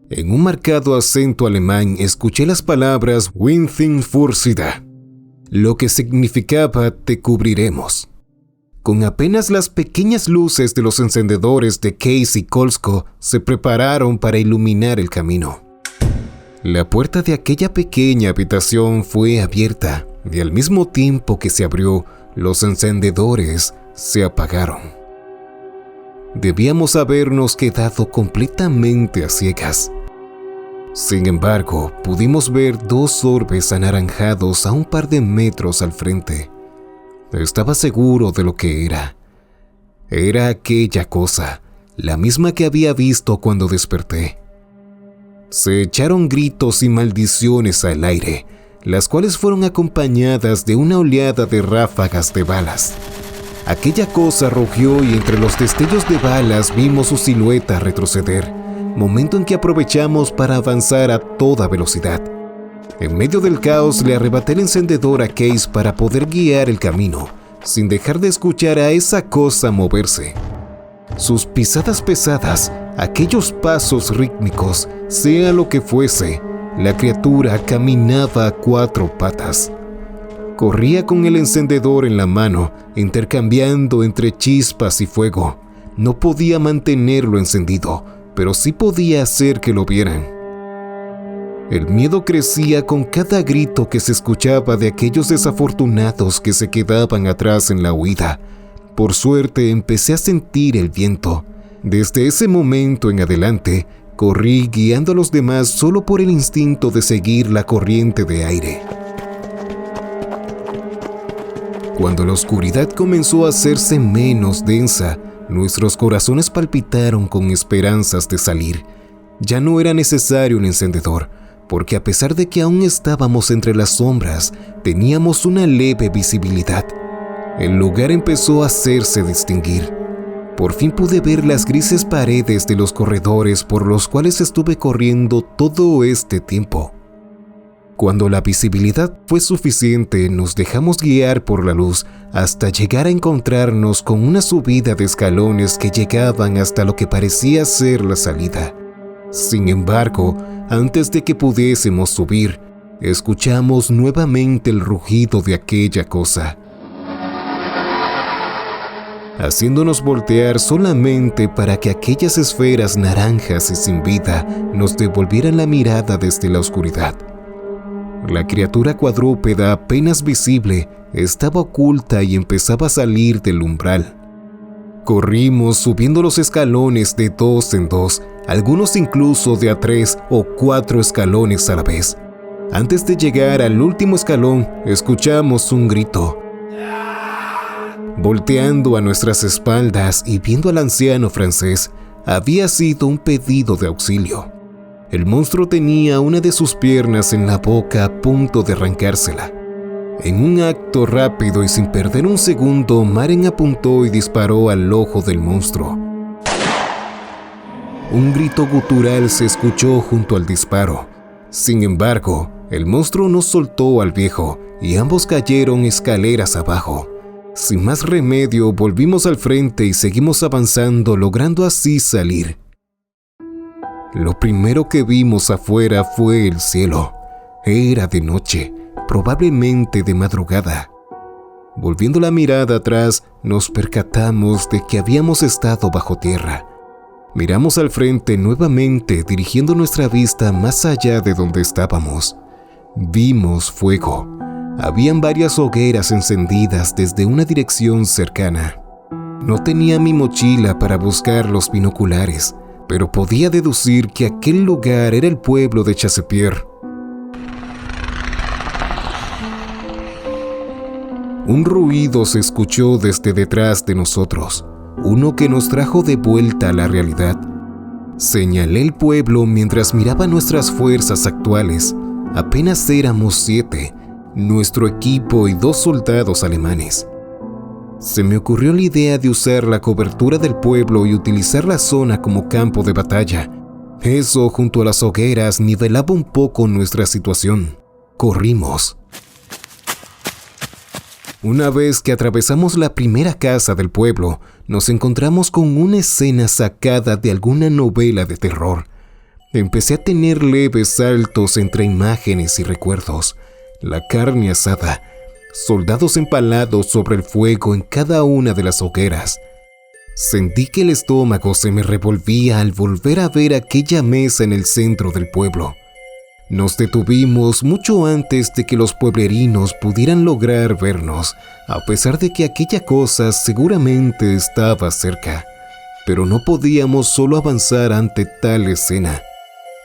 Speaker 2: En un marcado acento alemán escuché las palabras Winthing Fursida, lo que significaba te cubriremos. Con apenas las pequeñas luces de los encendedores de Case y Kolsko se prepararon para iluminar el camino. La puerta de aquella pequeña habitación fue abierta y al mismo tiempo que se abrió, los encendedores se apagaron. Debíamos habernos quedado completamente a ciegas. Sin embargo, pudimos ver dos orbes anaranjados a un par de metros al frente. Estaba seguro de lo que era. Era aquella cosa, la misma que había visto cuando desperté. Se echaron gritos y maldiciones al aire, las cuales fueron acompañadas de una oleada de ráfagas de balas. Aquella cosa rugió y entre los destellos de balas vimos su silueta retroceder, momento en que aprovechamos para avanzar a toda velocidad. En medio del caos le arrebaté el encendedor a Case para poder guiar el camino, sin dejar de escuchar a esa cosa moverse. Sus pisadas pesadas, aquellos pasos rítmicos, sea lo que fuese, la criatura caminaba a cuatro patas. Corría con el encendedor en la mano, intercambiando entre chispas y fuego. No podía mantenerlo encendido, pero sí podía hacer que lo vieran. El miedo crecía con cada grito que se escuchaba de aquellos desafortunados que se quedaban atrás en la huida. Por suerte empecé a sentir el viento. Desde ese momento en adelante, corrí guiando a los demás solo por el instinto de seguir la corriente de aire. Cuando la oscuridad comenzó a hacerse menos densa, nuestros corazones palpitaron con esperanzas de salir. Ya no era necesario un encendedor, porque a pesar de que aún estábamos entre las sombras, teníamos una leve visibilidad. El lugar empezó a hacerse distinguir. Por fin pude ver las grises paredes de los corredores por los cuales estuve corriendo todo este tiempo. Cuando la visibilidad fue suficiente, nos dejamos guiar por la luz hasta llegar a encontrarnos con una subida de escalones que llegaban hasta lo que parecía ser la salida. Sin embargo, antes de que pudiésemos subir, escuchamos nuevamente el rugido de aquella cosa, haciéndonos voltear solamente para que aquellas esferas naranjas y sin vida nos devolvieran la mirada desde la oscuridad. La criatura cuadrúpeda apenas visible estaba oculta y empezaba a salir del umbral. Corrimos subiendo los escalones de 2 en 2, algunos incluso de a 3 o 4 escalones a la vez. Antes de llegar al último escalón, escuchamos un grito. Volteando a nuestras espaldas y viendo al anciano francés, había sido un pedido de auxilio. El monstruo tenía una de sus piernas en la boca a punto de arrancársela. En un acto rápido y sin perder un segundo, Maren apuntó y disparó al ojo del monstruo. Un grito gutural se escuchó junto al disparo. Sin embargo, el monstruo no soltó al viejo y ambos cayeron escaleras abajo. Sin más remedio, volvimos al frente y seguimos avanzando, logrando así salir. Lo primero que vimos afuera fue el cielo. Era de noche, probablemente de madrugada. Volviendo la mirada atrás, nos percatamos de que habíamos estado bajo tierra. Miramos al frente nuevamente, dirigiendo nuestra vista más allá de donde estábamos. Vimos fuego. Habían varias hogueras encendidas desde una dirección cercana. No tenía mi mochila para buscar los binoculares, pero podía deducir que aquel lugar era el pueblo de Chassepierre. Un ruido se escuchó desde detrás de nosotros, uno que nos trajo de vuelta a la realidad. Señalé el pueblo mientras miraba nuestras fuerzas actuales. Apenas éramos 7, nuestro equipo y 2 soldados alemanes. Se me ocurrió la idea de usar la cobertura del pueblo y utilizar la zona como campo de batalla. Eso, junto a las hogueras, nivelaba un poco nuestra situación. Corrimos. Una vez que atravesamos la primera casa del pueblo, nos encontramos con una escena sacada de alguna novela de terror. Empecé a tener leves saltos entre imágenes y recuerdos. La carne asada, soldados empalados sobre el fuego en cada una de las hogueras. Sentí que el estómago se me revolvía al volver a ver aquella mesa en el centro del pueblo. Nos detuvimos mucho antes de que los pueblerinos pudieran lograr vernos, a pesar de que aquella cosa seguramente estaba cerca. Pero no podíamos solo avanzar ante tal escena.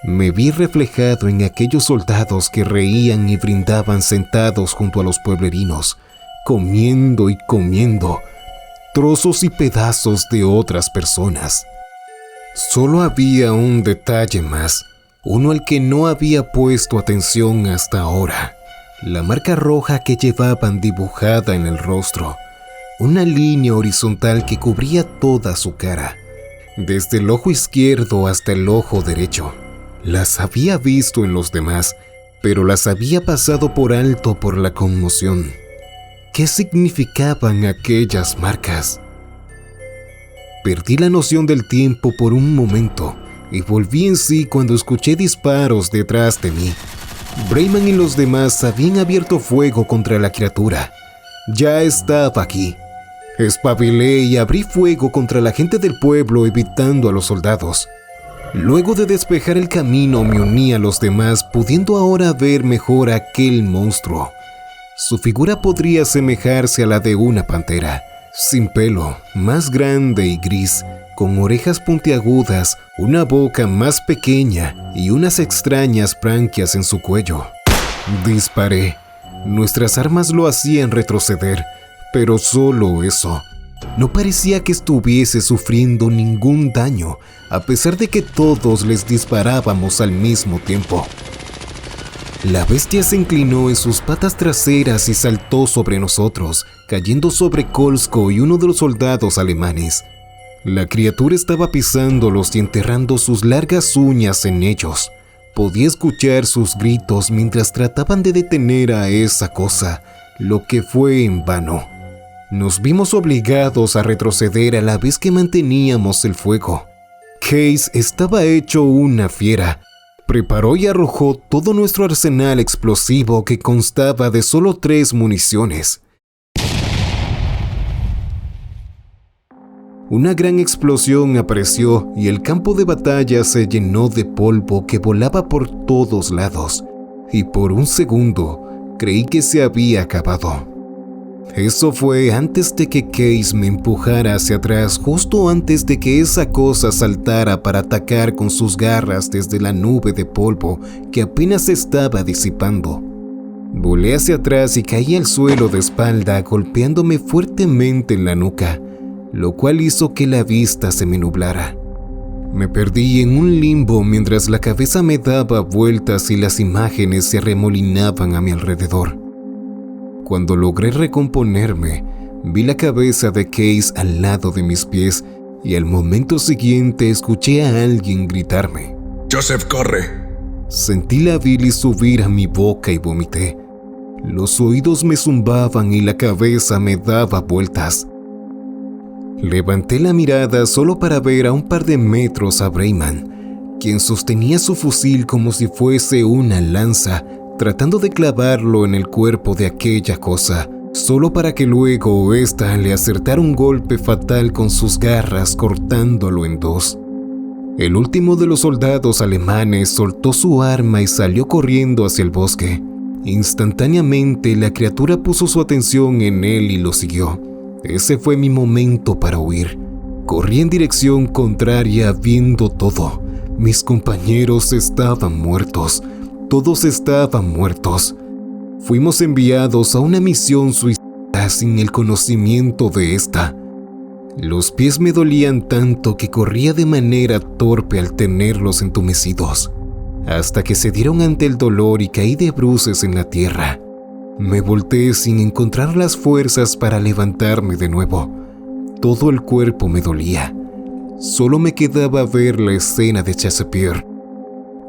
Speaker 2: Me vi reflejado en aquellos soldados que reían y brindaban sentados junto a los pueblerinos, comiendo y comiendo trozos y pedazos de otras personas. Solo había un detalle más, uno al que no había puesto atención hasta ahora: la marca roja que llevaban dibujada en el rostro, una línea horizontal que cubría toda su cara, desde el ojo izquierdo hasta el ojo derecho. Las había visto en los demás, pero las había pasado por alto por la conmoción. ¿Qué significaban aquellas marcas? Perdí la noción del tiempo por un momento y volví en sí cuando escuché disparos detrás de mí. Brayman y los demás habían abierto fuego contra la criatura. Ya estaba aquí. Espabilé y abrí fuego contra la gente del pueblo, evitando a los soldados. Luego de despejar el camino, me uní a los demás, pudiendo ahora ver mejor a aquel monstruo. Su figura podría asemejarse a la de una pantera, sin pelo, más grande y gris, con orejas puntiagudas, una boca más pequeña y unas extrañas branquias en su cuello. Disparé. Nuestras armas lo hacían retroceder, pero solo eso. No parecía que estuviese sufriendo ningún daño, a pesar de que todos les disparábamos al mismo tiempo. La bestia se inclinó en sus patas traseras y saltó sobre nosotros, cayendo sobre Kolsko y uno de los soldados alemanes. La criatura estaba pisándolos y enterrando sus largas uñas en ellos. Podía escuchar sus gritos mientras trataban de detener a esa cosa, lo que fue en vano. Nos vimos obligados a retroceder a la vez que manteníamos el fuego. Case estaba hecho una fiera. Preparó y arrojó todo nuestro arsenal explosivo, que constaba de solo 3 municiones. Una gran explosión apareció y el campo de batalla se llenó de polvo que volaba por todos lados. y por un segundo creí que se había acabado. Eso fue antes de que Case me empujara hacia atrás, justo antes de que esa cosa saltara para atacar con sus garras desde la nube de polvo que apenas se estaba disipando. Volé hacia atrás y caí al suelo de espalda, golpeándome fuertemente en la nuca, lo cual hizo que la vista se me nublara. Me perdí en un limbo mientras la cabeza me daba vueltas y las imágenes se arremolinaban a mi alrededor. Cuando logré recomponerme, vi la cabeza de Case al lado de mis pies y al momento siguiente escuché a alguien gritarme:
Speaker 6: ¡Joseph, corre!
Speaker 2: Sentí la bilis subir a mi boca y vomité. Los oídos me zumbaban y la cabeza me daba vueltas. Levanté la mirada solo para ver a un par de metros a Brayman, quien sostenía su fusil como si fuese una lanza, tratando de clavarlo en el cuerpo de aquella cosa, solo para que luego ésta le acertara un golpe fatal con sus garras, cortándolo en dos. El último de los soldados alemanes soltó su arma y salió corriendo hacia el bosque. Instantáneamente la criatura puso su atención en él y lo siguió. Ese fue mi momento para huir. Corrí en dirección contraria viendo todo. Mis compañeros estaban muertos. Todos estaban muertos. Fuimos enviados a una misión suicida sin el conocimiento de esta. Los pies me dolían tanto que corría de manera torpe al tenerlos entumecidos, hasta que se dieron ante el dolor y caí de bruces en la tierra. Me volteé sin encontrar las fuerzas para levantarme de nuevo. Todo el cuerpo me dolía. Solo me quedaba ver la escena de Chesapeake.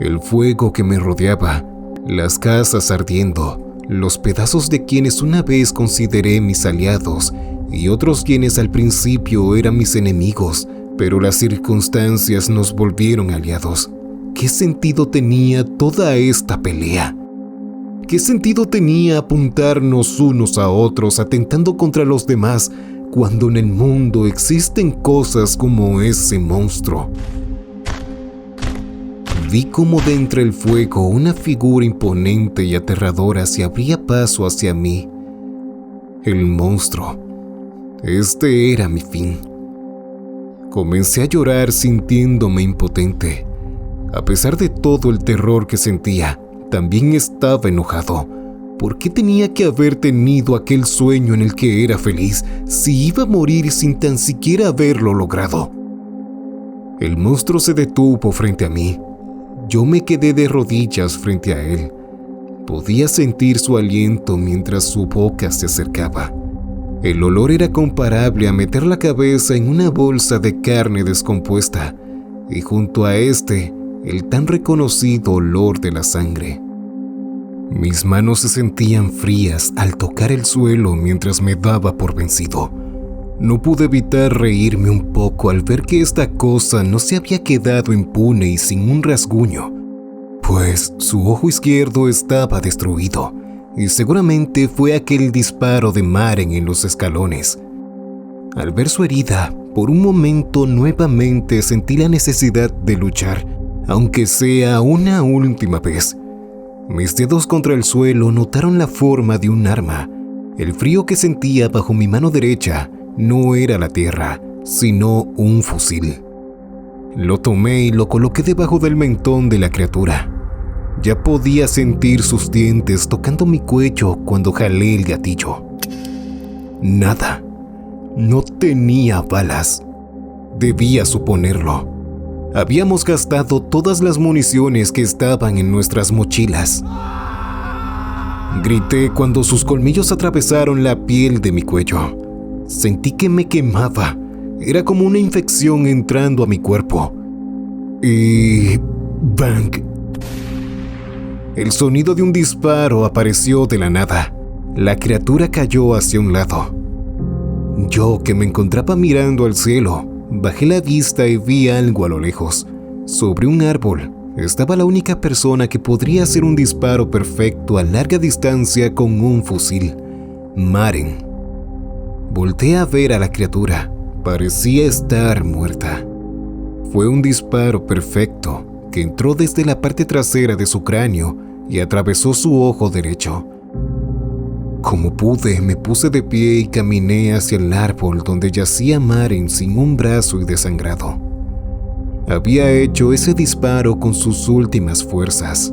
Speaker 2: El fuego que me rodeaba, las casas ardiendo, los pedazos de quienes una vez consideré mis aliados y otros quienes al principio eran mis enemigos, pero las circunstancias nos volvieron aliados. ¿Qué sentido tenía toda esta pelea? ¿Qué sentido tenía apuntarnos unos a otros atentando contra los demás cuando en el mundo existen cosas como ese monstruo? Vi como de entre el fuego una figura imponente y aterradora se abría paso hacia mí. El monstruo. Este era mi fin. Comencé a llorar sintiéndome impotente. A pesar de todo el terror que sentía, también estaba enojado. ¿Por qué tenía que haber tenido aquel sueño en el que era feliz si iba a morir sin tan siquiera haberlo logrado? El monstruo se detuvo frente a mí. Yo me quedé de rodillas frente a él. Podía sentir su aliento mientras su boca se acercaba. El olor era comparable a meter la cabeza en una bolsa de carne descompuesta, y junto a este, el tan reconocido olor de la sangre. Mis manos se sentían frías al tocar el suelo mientras me daba por vencido. No pude evitar reírme un poco al ver que esta cosa no se había quedado impune y sin un rasguño, pues su ojo izquierdo estaba destruido, y seguramente fue aquel disparo de Maren en los escalones. Al ver su herida, por un momento nuevamente sentí la necesidad de luchar, aunque sea una última vez. Mis dedos contra el suelo notaron la forma de un arma. El frío que sentía bajo mi mano derecha no era la tierra, sino un fusil. Lo tomé y lo coloqué debajo del mentón de la criatura. Ya podía sentir sus dientes tocando mi cuello cuando jalé el gatillo. Nada. No tenía balas. Debía suponerlo. Habíamos gastado todas las municiones que estaban en nuestras mochilas. Grité cuando sus colmillos atravesaron la piel de mi cuello. Sentí que me quemaba. Era como una infección entrando a mi cuerpo. Y... ¡bang! El sonido de un disparo apareció de la nada. La criatura cayó hacia un lado. Yo, que me encontraba mirando al cielo, bajé la vista y vi algo a lo lejos. Sobre un árbol estaba la única persona que podría hacer un disparo perfecto a larga distancia con un fusil: Maren. Volteé a ver a la criatura. Parecía estar muerta. Fue un disparo perfecto que entró desde la parte trasera de su cráneo y atravesó su ojo derecho. Como pude, me puse de pie y caminé hacia el árbol donde yacía Maren sin un brazo y desangrado. Había hecho ese disparo con sus últimas fuerzas.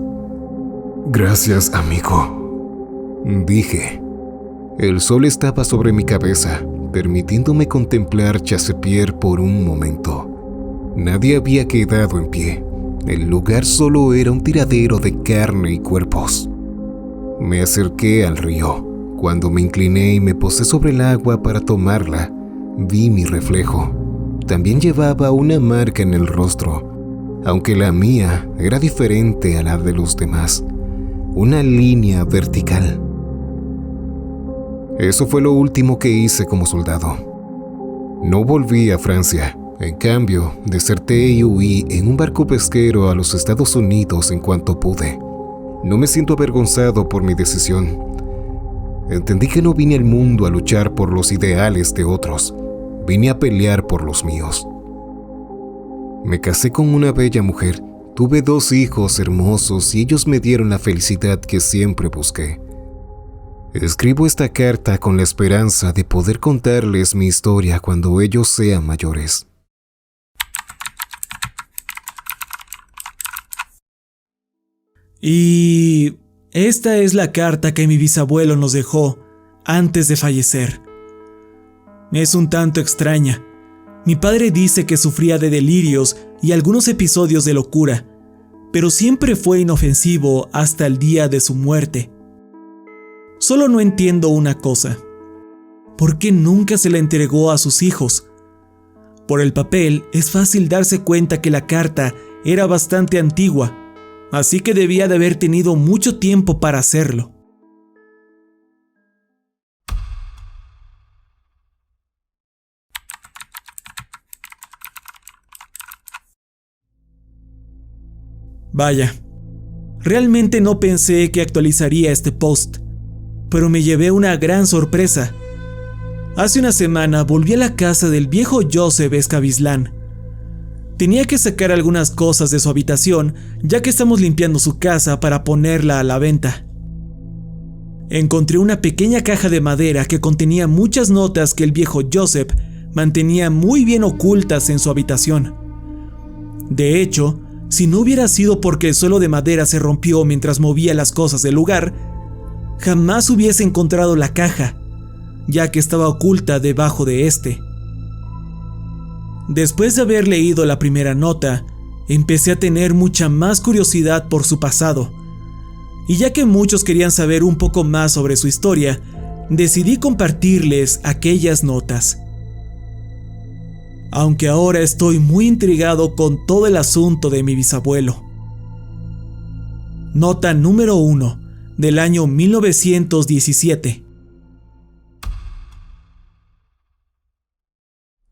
Speaker 2: «Gracias, amigo», dije. El sol estaba sobre mi cabeza, permitiéndome contemplar Chassepierre por un momento. Nadie había quedado en pie. El lugar solo era un tiradero de carne y cuerpos. Me acerqué al río. Cuando me incliné y me posé sobre el agua para tomarla, vi mi reflejo. También llevaba una marca en el rostro, aunque la mía era diferente a la de los demás. Una línea vertical. Eso fue lo último que hice como soldado. No volví a Francia. En cambio, deserté y huí en un barco pesquero a los Estados Unidos en cuanto pude. No me siento avergonzado por mi decisión. Entendí que no vine al mundo a luchar por los ideales de otros. Vine a pelear por los míos. Me casé con una bella mujer. Tuve 2 hijos hermosos y ellos me dieron la felicidad que siempre busqué. Escribo esta carta con la esperanza de poder contarles mi historia cuando ellos sean mayores.
Speaker 1: Y esta es la carta que mi bisabuelo nos dejó antes de fallecer. Es un tanto extraña. Mi padre dice que sufría de delirios y algunos episodios de locura, pero siempre fue inofensivo hasta el día de su muerte. Solo no entiendo una cosa. ¿Por qué nunca se la entregó a sus hijos? Por el papel es fácil darse cuenta que la carta era bastante antigua, así que debía de haber tenido mucho tiempo para hacerlo. Vaya, realmente no pensé que actualizaría este post, pero me llevé una gran sorpresa. Hace una semana volví a la casa del viejo Joseph Escavislán. Tenía que sacar algunas cosas de su habitación, ya que estamos limpiando su casa para ponerla a la venta. Encontré una pequeña caja de madera que contenía muchas notas que el viejo Joseph mantenía muy bien ocultas en su habitación. De hecho, si no hubiera sido porque el suelo de madera se rompió mientras movía las cosas del lugar, jamás hubiese encontrado la caja, ya que estaba oculta debajo de este. Después de haber leído la primera nota, empecé a tener mucha más curiosidad por su pasado, y ya que muchos querían saber un poco más sobre su historia, decidí compartirles aquellas notas. Aunque ahora estoy muy intrigado con todo el asunto de mi bisabuelo. Nota número 1, del año 1917.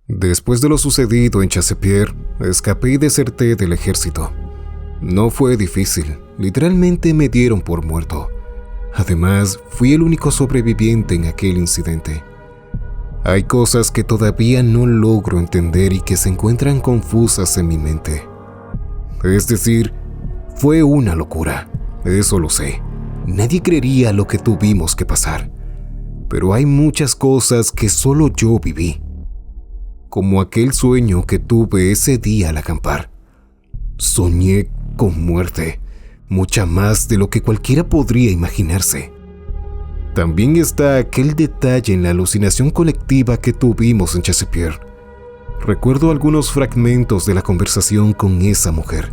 Speaker 2: Después de lo sucedido en Chassepierre, escapé y deserté del ejército. No fue difícil, literalmente me dieron por muerto. Además, fui el único sobreviviente en aquel incidente. Hay cosas que todavía no logro entender y que se encuentran confusas en mi mente. Es decir, fue una locura, eso lo sé. Nadie creería lo que tuvimos que pasar. Pero hay muchas cosas que solo yo viví. Como aquel sueño que tuve ese día al acampar. Soñé con muerte, mucha más de lo que cualquiera podría imaginarse. También está aquel detalle en la alucinación colectiva que tuvimos en Chassepierre. Recuerdo algunos fragmentos de la conversación con esa mujer.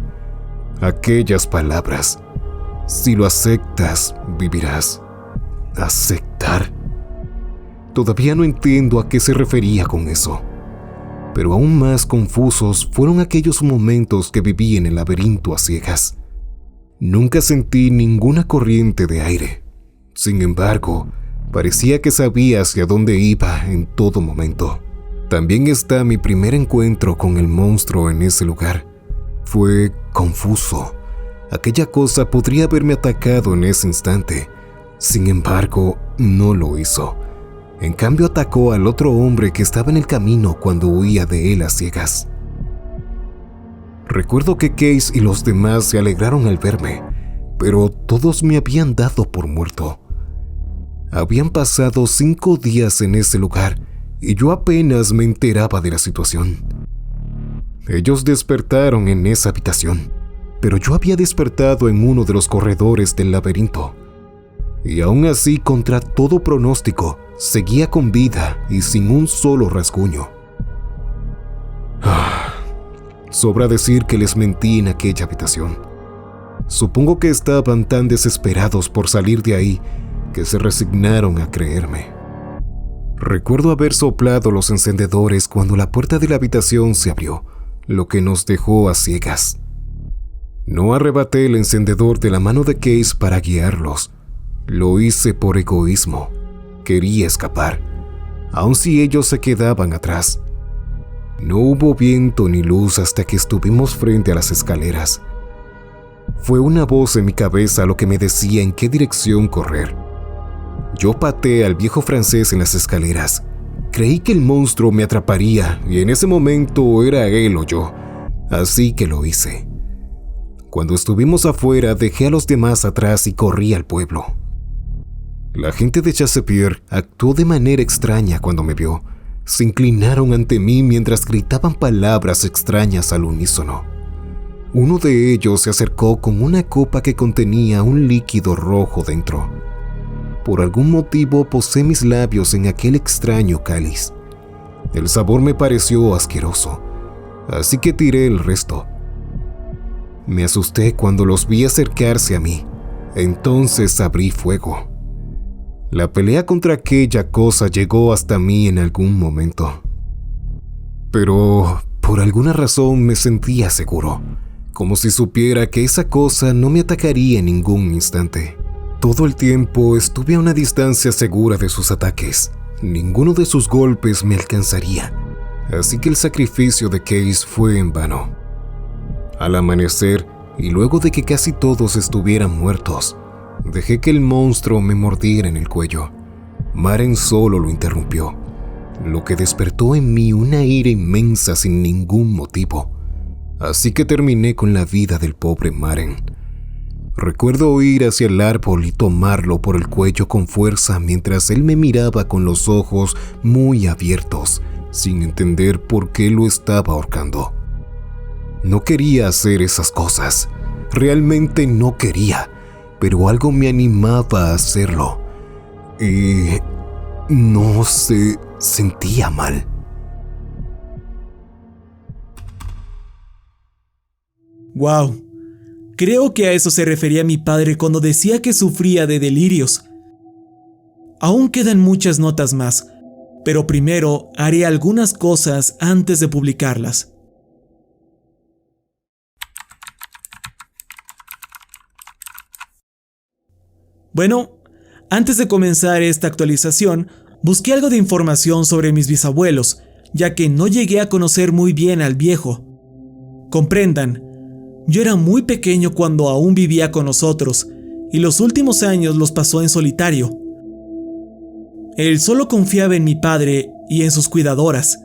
Speaker 2: Aquellas palabras: si lo aceptas, vivirás. ¿Aceptar? Todavía no entiendo a qué se refería con eso. Pero aún más confusos fueron aquellos momentos que viví en el laberinto a ciegas. Nunca sentí ninguna corriente de aire. Sin embargo, parecía que sabía hacia dónde iba en todo momento. También está mi primer encuentro con el monstruo en ese lugar. Fue confuso. Aquella cosa podría haberme atacado en ese instante. Sin embargo, no lo hizo. En cambio, atacó al otro hombre que estaba en el camino cuando huía de él a ciegas. Recuerdo que Case y los demás se alegraron al verme. pero todos me habían dado por muerto. Habían pasado 5 días en ese lugar y yo apenas me enteraba de la situación. Ellos despertaron en esa habitación, pero yo había despertado en uno de los corredores del laberinto. Y aún así, contra todo pronóstico, seguía con vida y sin un solo rasguño. Sobra decir que les mentí en aquella habitación. Supongo que estaban tan desesperados por salir de ahí que se resignaron a creerme. Recuerdo haber soplado los encendedores cuando la puerta de la habitación se abrió, lo que nos dejó a ciegas. No arrebaté el encendedor de la mano de Case para guiarlos. Lo hice por egoísmo. Quería escapar, aun si ellos se quedaban atrás. No hubo viento ni luz hasta que estuvimos frente a las escaleras. Fue una voz en mi cabeza lo que me decía en qué dirección correr. Yo pateé al viejo francés en las escaleras. Creí que el monstruo me atraparía y en ese momento era él o yo, así que lo hice. Cuando estuvimos afuera, dejé a los demás atrás y corrí al pueblo. La gente de Chassepierre actuó de manera extraña cuando me vio. Se inclinaron ante mí mientras gritaban palabras extrañas al unísono. Uno de ellos se acercó con una copa que contenía un líquido rojo dentro. Por algún motivo posé mis labios en aquel extraño cáliz. El sabor me pareció asqueroso, así que tiré el resto. Me asusté cuando los vi acercarse a mí. Entonces abrí fuego. La pelea contra aquella cosa llegó hasta mí en algún momento. Pero por alguna razón me sentía seguro, como si supiera que esa cosa no me atacaría en ningún instante. Todo el tiempo estuve a una distancia segura de sus ataques. Ninguno de sus golpes me alcanzaría, así que el sacrificio de Case fue en vano. Al amanecer, y luego de que casi todos estuvieran muertos, dejé que el monstruo me mordiera en el cuello. Maren solo lo interrumpió, lo que despertó en mí una ira inmensa sin ningún motivo. Así que terminé con la vida del pobre Maren. Recuerdo ir hacia el árbol y tomarlo por el cuello con fuerza mientras él me miraba con los ojos muy abiertos, sin entender por qué lo estaba ahorcando. No quería hacer esas cosas. Realmente no quería, pero algo me animaba a hacerlo. Y no se sentía mal.
Speaker 1: Wow. Creo que a eso se refería mi padre cuando decía que sufría de delirios. Aún quedan muchas notas más, pero primero haré algunas cosas antes de publicarlas. Bueno, antes de comenzar esta actualización, busqué algo de información sobre mis bisabuelos, ya que no llegué a conocer muy bien al viejo. Comprendan, yo era muy pequeño cuando aún vivía con nosotros, y los últimos años los pasó en solitario. Él solo confiaba en mi padre y en sus cuidadoras.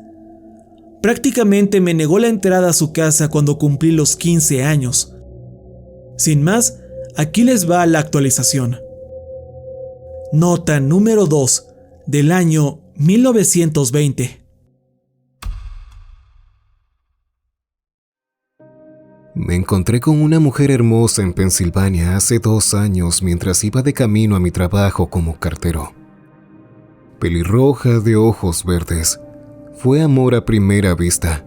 Speaker 1: Prácticamente me negó la entrada a su casa cuando cumplí los 15 años. Sin más, aquí les va la actualización. Nota número 2 del año 1920.
Speaker 2: Me encontré con una mujer hermosa en Pensilvania hace 2 años mientras iba de camino a mi trabajo como cartero. Pelirroja de ojos verdes. Fue amor a primera vista.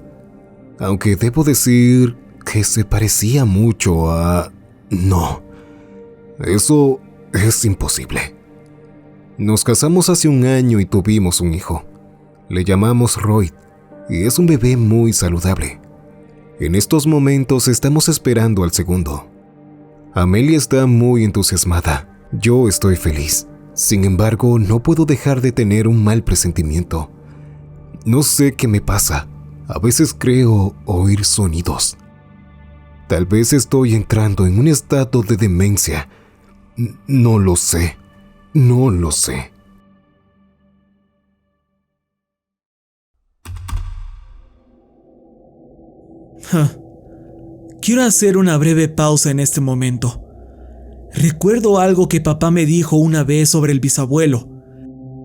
Speaker 2: Aunque debo decir que se parecía mucho a... No, eso es imposible. Nos casamos hace 1 año y tuvimos un hijo. Le llamamos Roy y es un bebé muy saludable. En estos momentos estamos esperando al segundo. Amelia está muy entusiasmada. Yo estoy feliz. Sin embargo, no puedo dejar de tener un mal presentimiento. No sé qué me pasa. A veces creo oír sonidos. Tal vez estoy entrando en un estado de demencia. No lo sé. No lo sé.
Speaker 1: Quiero hacer una breve pausa en este momento. recuerdo algo que papá me dijo una vez sobre el bisabuelo.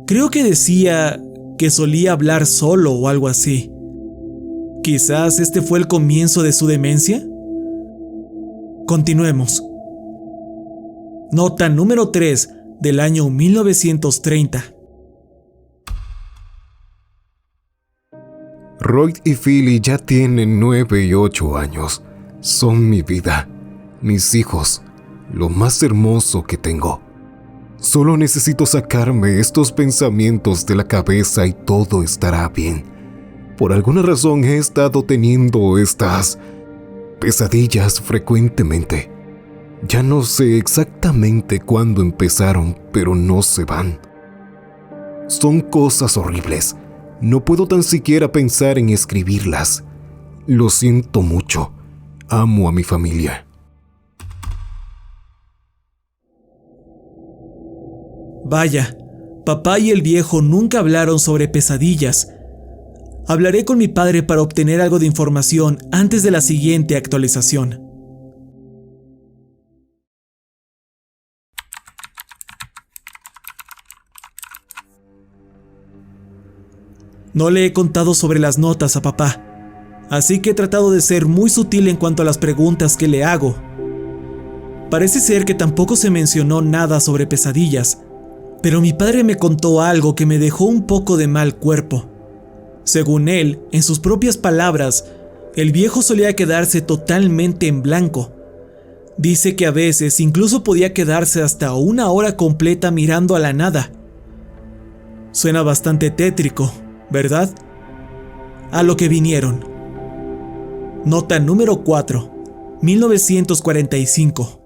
Speaker 1: Creo que decía que solía hablar solo o algo así. ¿Quizás este fue el comienzo de su demencia? Continuemos. Nota número 3 del año 1930.
Speaker 2: Roy y Philly ya tienen 9 y 8 años. Son mi vida, mis hijos, lo más hermoso que tengo. Solo necesito sacarme estos pensamientos de la cabeza y todo estará bien. Por alguna razón he estado teniendo estas pesadillas frecuentemente. Ya no sé exactamente cuándo empezaron, pero no se van. Son cosas horribles. No puedo tan siquiera pensar en escribirlas. Lo siento mucho. Amo a mi familia.
Speaker 1: Vaya, papá y el viejo nunca hablaron sobre pesadillas. Hablaré con mi padre para obtener algo de información antes de la siguiente actualización. No le he contado sobre las notas a papá, así que he tratado de ser muy sutil en cuanto a las preguntas que le hago. Parece ser que tampoco se mencionó nada sobre pesadillas, pero mi padre me contó algo que me dejó un poco de mal cuerpo. Según él, en sus propias palabras, el viejo solía quedarse totalmente en blanco. Dice que a veces incluso podía quedarse hasta 1 hora completa mirando a la nada. Suena bastante tétrico, ¿verdad? A lo que vinieron. Nota número 4, 1945.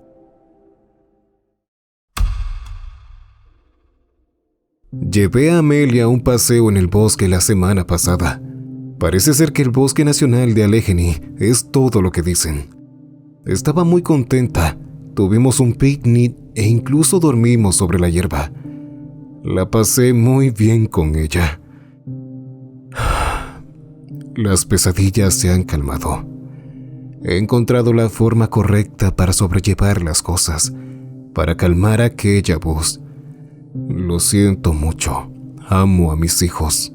Speaker 2: Llevé a Amelia a un paseo en el bosque la semana pasada. Parece ser que el Bosque Nacional de Allegheny es todo lo que dicen. Estaba muy contenta. Tuvimos un picnic e incluso dormimos sobre la hierba. La pasé muy bien con ella. Las pesadillas se han calmado. He encontrado la forma correcta para sobrellevar las cosas, para calmar aquella voz. Lo siento mucho. Amo a mis hijos.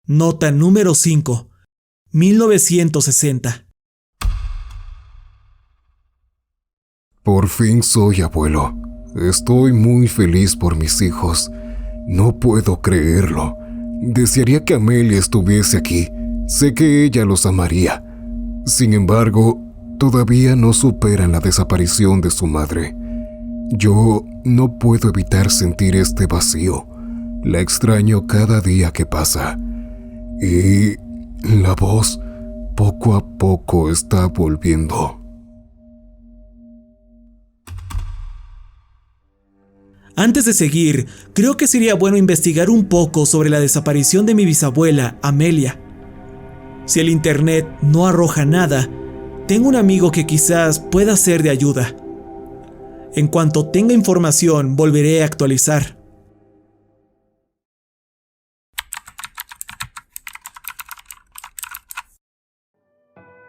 Speaker 1: Nota número 5, 1960.
Speaker 2: Por fin soy abuelo. Estoy muy feliz por mis hijos. No puedo creerlo. Desearía que Amelia estuviese aquí. Sé que ella los amaría. Sin embargo, todavía no superan la desaparición de su madre. Yo no puedo evitar sentir este vacío. La extraño cada día que pasa. Y la voz poco a poco está volviendo.
Speaker 1: Antes de seguir, creo que sería bueno investigar un poco sobre la desaparición de mi bisabuela, Amelia. Si el internet no arroja nada, tengo un amigo que quizás pueda ser de ayuda. En cuanto tenga información, volveré a actualizar.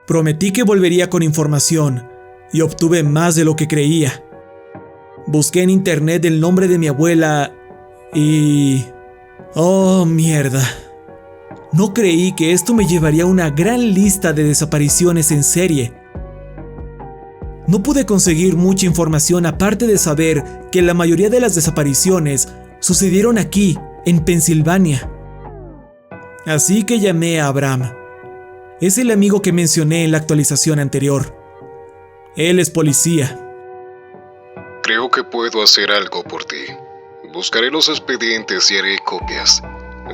Speaker 1: Prometí que volvería con información y obtuve más de lo que creía. Busqué en internet el nombre de mi abuela y... ¡oh, mierda! No creí que esto me llevaría a una gran lista de desapariciones en serie. No pude conseguir mucha información aparte de saber que la mayoría de las desapariciones sucedieron aquí, en Pensilvania. Así que llamé a Abraham. Es el amigo que mencioné en la actualización anterior. Él es policía.
Speaker 2: Creo que puedo hacer algo por ti. Buscaré los expedientes y haré copias.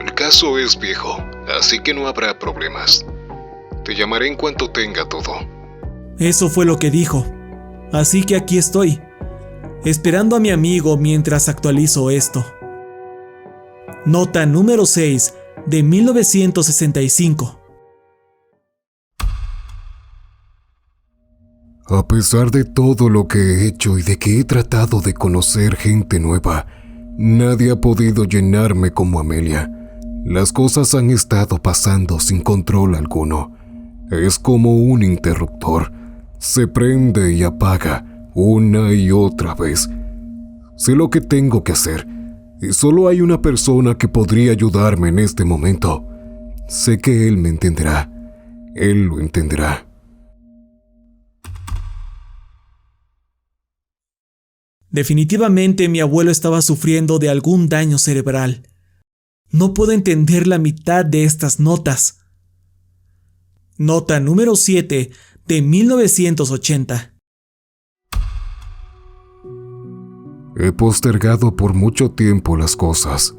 Speaker 2: El caso es viejo, así que no habrá problemas. Te llamaré en cuanto tenga todo.
Speaker 1: Eso fue lo que dijo. Así que aquí estoy, esperando a mi amigo mientras actualizo esto. Nota número 6 de 1965.
Speaker 2: A pesar de todo lo que he hecho y de que he tratado de conocer gente nueva, nadie ha podido llenarme como Amelia. Las cosas han estado pasando sin control alguno.
Speaker 7: Es como un interruptor. Se prende y apaga una y otra vez. Sé lo que tengo que hacer y solo hay una persona que podría ayudarme en este momento. Sé que él me entenderá. Él lo entenderá.
Speaker 1: Definitivamente mi abuelo estaba sufriendo de algún daño cerebral. No puedo entender la mitad de estas notas. Nota número 7 de 1980.
Speaker 7: He postergado por mucho tiempo las cosas.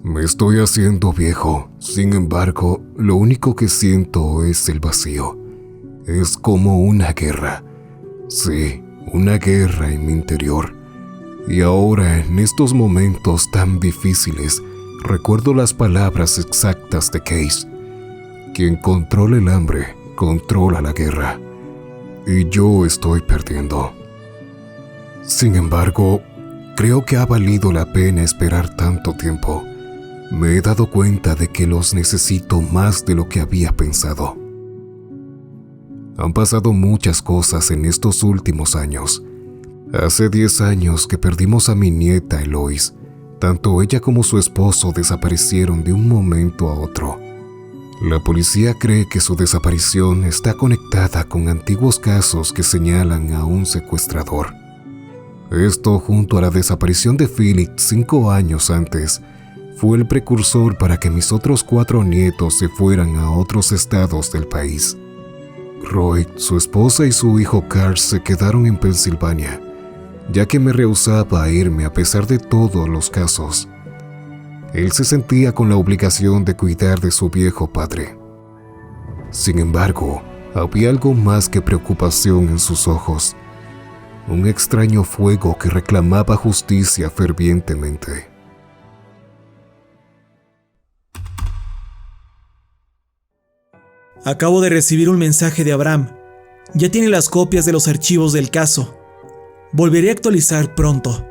Speaker 7: Me estoy haciendo viejo. Sin embargo, lo único que siento es el vacío. Es como una guerra. Sí, una guerra en mi interior. Y ahora, en estos momentos tan difíciles, recuerdo las palabras exactas de Case. Quien controla el hambre, controla la guerra. Y yo estoy perdiendo. Sin embargo, creo que ha valido la pena esperar tanto tiempo. Me he dado cuenta de que los necesito más de lo que había pensado. Han pasado muchas cosas en estos últimos años. Hace 10 años que perdimos a mi nieta Eloise. Tanto ella como su esposo desaparecieron de un momento a otro. La policía cree que su desaparición está conectada con antiguos casos que señalan a un secuestrador. Esto, junto a la desaparición de Philip 5 años antes, fue el precursor para que mis otros 4 nietos se fueran a otros estados del país. Roy, su esposa y su hijo Carl se quedaron en Pensilvania, ya que me rehusaba a irme a pesar de todos los casos. Él se sentía con la obligación de cuidar de su viejo padre. Sin embargo, había algo más que preocupación en sus ojos. Un extraño fuego que reclamaba justicia fervientemente.
Speaker 1: Acabo de recibir un mensaje de Abraham. Ya tiene las copias de los archivos del caso. Volveré a actualizar pronto.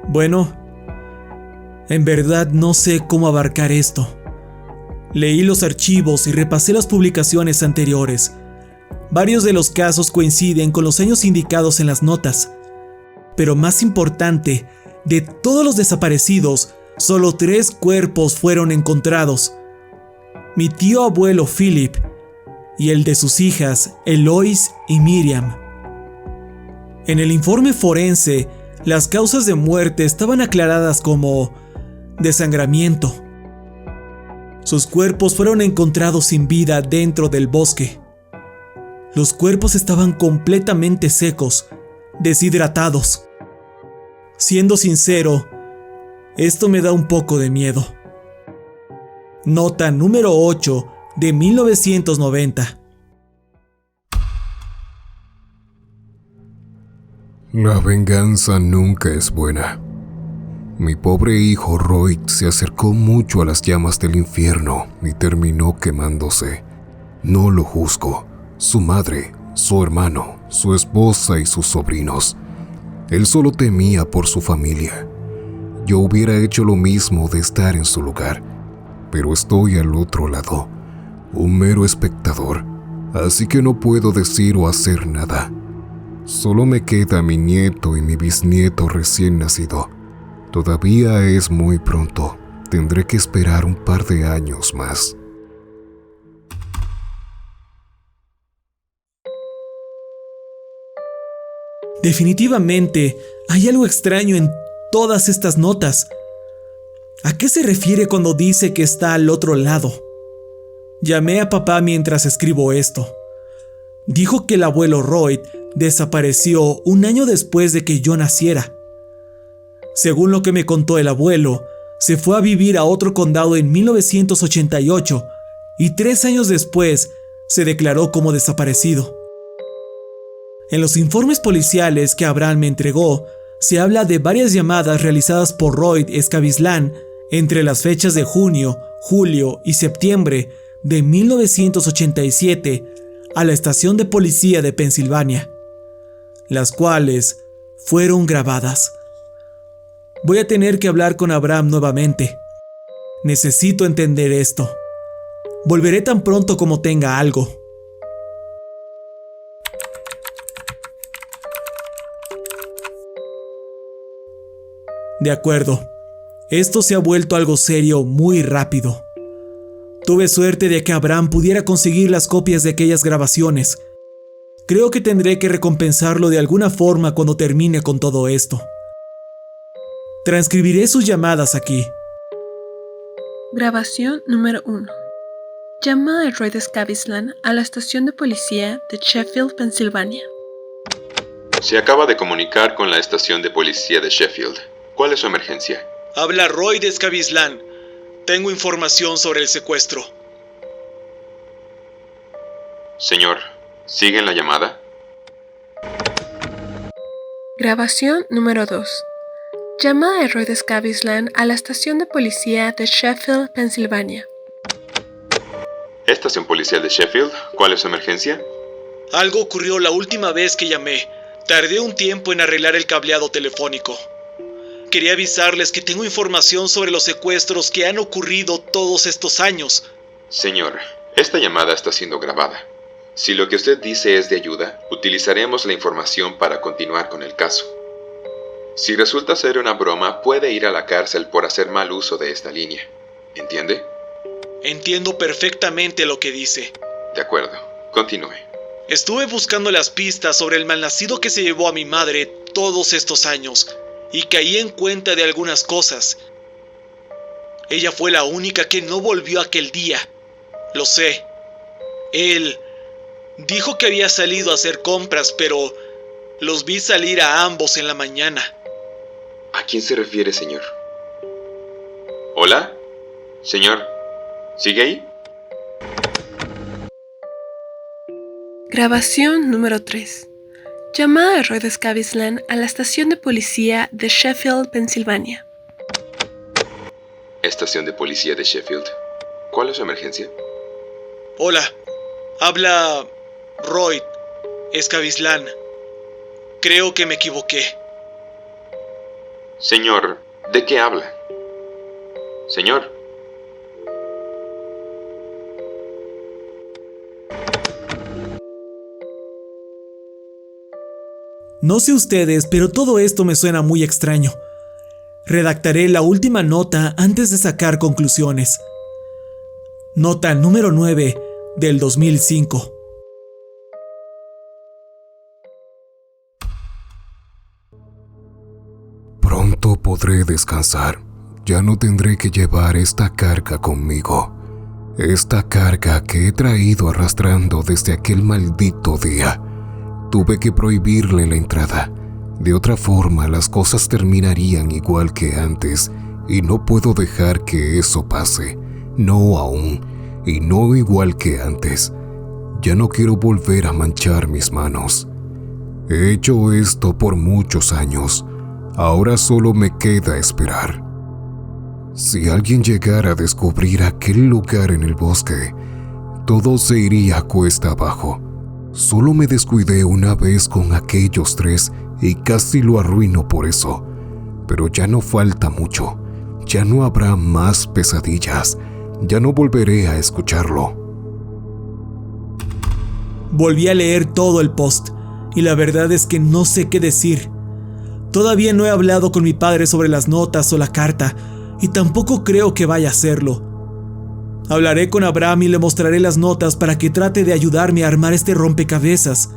Speaker 1: Bueno, en verdad no sé cómo abarcar esto. Leí los archivos y repasé las publicaciones anteriores. Varios de los casos coinciden con los años indicados en las notas. Pero más importante, de todos los desaparecidos, solo 3 cuerpos fueron encontrados. Mi tío abuelo Philip y el de sus hijas Eloise y Miriam. En el informe forense, las causas de muerte estaban aclaradas como desangramiento. Sus cuerpos fueron encontrados sin vida dentro del bosque. Los cuerpos estaban completamente secos, deshidratados. Siendo sincero, esto me da un poco de miedo. Nota número 8 de 1990.
Speaker 7: La venganza nunca es buena. Mi pobre hijo Roy se acercó mucho a las llamas del infierno y terminó quemándose. No lo juzgo. Su madre, su hermano, su esposa y sus sobrinos. Él solo temía por su familia. Yo hubiera hecho lo mismo de estar en su lugar, pero estoy al otro lado, un mero espectador, así que no puedo decir o hacer nada. Solo me queda mi nieto y mi bisnieto recién nacido. Todavía es muy pronto, tendré que esperar un par de años más.
Speaker 1: Definitivamente, hay algo extraño en todas estas notas. ¿A qué se refiere cuando dice que está al otro lado? Llamé a papá mientras escribo esto. Dijo que el abuelo Roy desapareció un año después de que yo naciera. Según lo que me contó el abuelo, se fue a vivir a otro condado en 1988 y 3 años después se declaró como desaparecido. En los informes policiales que Abraham me entregó, se habla de varias llamadas realizadas por Roy Escabislán entre las fechas de junio, julio y septiembre de 1987 a la estación de policía de Pensilvania, las cuales fueron grabadas. Voy a tener que hablar con Abraham nuevamente. Necesito entender esto. Volveré tan pronto como tenga algo. De acuerdo. Esto se ha vuelto algo serio muy rápido. Tuve suerte de que Abraham pudiera conseguir las copias de aquellas grabaciones. Creo que tendré que recompensarlo de alguna forma cuando termine con todo esto. Transcribiré sus llamadas aquí.
Speaker 10: Grabación número 1. Llama a Roy Scavisland a la estación de policía de Sheffield, Pensilvania.
Speaker 5: Se acaba de comunicar con la estación de policía de Sheffield. ¿Cuál es su emergencia?
Speaker 1: Habla Roy Scavisland. Tengo información sobre el secuestro.
Speaker 5: Señor, ¿sigue en la llamada?
Speaker 10: Grabación número 2. Llama a Roy Scavisland a la estación de policía de Sheffield, Pensilvania.
Speaker 5: Estación policial de Sheffield, ¿cuál es su emergencia?
Speaker 1: Algo ocurrió la última vez que llamé. Tardé un tiempo en arreglar el cableado telefónico. Quería avisarles que tengo información sobre los secuestros que han ocurrido todos estos años.
Speaker 5: Señor, esta llamada está siendo grabada. Si lo que usted dice es de ayuda, utilizaremos la información para continuar con el caso. Si resulta ser una broma, puede ir a la cárcel por hacer mal uso de esta línea. ¿Entiende?
Speaker 1: Entiendo perfectamente lo que dice.
Speaker 5: De acuerdo, continúe.
Speaker 1: Estuve buscando las pistas sobre el malnacido que se llevó a mi madre todos estos años y caí en cuenta de algunas cosas. Ella fue la única que no volvió aquel día. Lo sé. Él dijo que había salido a hacer compras, pero los vi salir a ambos en la mañana.
Speaker 5: ¿A quién se refiere, señor? ¿Hola? Señor, ¿sigue ahí?
Speaker 10: Grabación número 3. Llama a Roy Scavisland a la estación de policía de Sheffield, Pensilvania.
Speaker 5: Estación de policía de Sheffield. ¿Cuál es su emergencia?
Speaker 1: Hola, habla Roy Scavisland. Creo que me equivoqué.
Speaker 5: Señor, ¿de qué habla? Señor.
Speaker 1: No sé ustedes, pero todo esto me suena muy extraño. Redactaré la última nota antes de sacar conclusiones. Nota número 9 del 2005.
Speaker 7: Pronto podré descansar. Ya no tendré que llevar esta carga conmigo. Esta carga que he traído arrastrando desde aquel maldito día. Tuve que prohibirle la entrada. De otra forma, las cosas terminarían igual que antes, y no puedo dejar que eso pase. No aún, y no igual que antes. Ya no quiero volver a manchar mis manos. He hecho esto por muchos años. Ahora solo me queda esperar. Si alguien llegara a descubrir aquel lugar en el bosque, todo se iría cuesta abajo. Solo me descuidé una vez con aquellos 3 y casi lo arruino por eso. Pero ya no falta mucho. Ya no habrá más pesadillas. Ya no volveré a escucharlo.
Speaker 1: Volví a leer todo el post y la verdad es que no sé qué decir. Todavía no he hablado con mi padre sobre las notas o la carta y tampoco creo que vaya a hacerlo. Hablaré con Abraham y le mostraré las notas para que trate de ayudarme a armar este rompecabezas.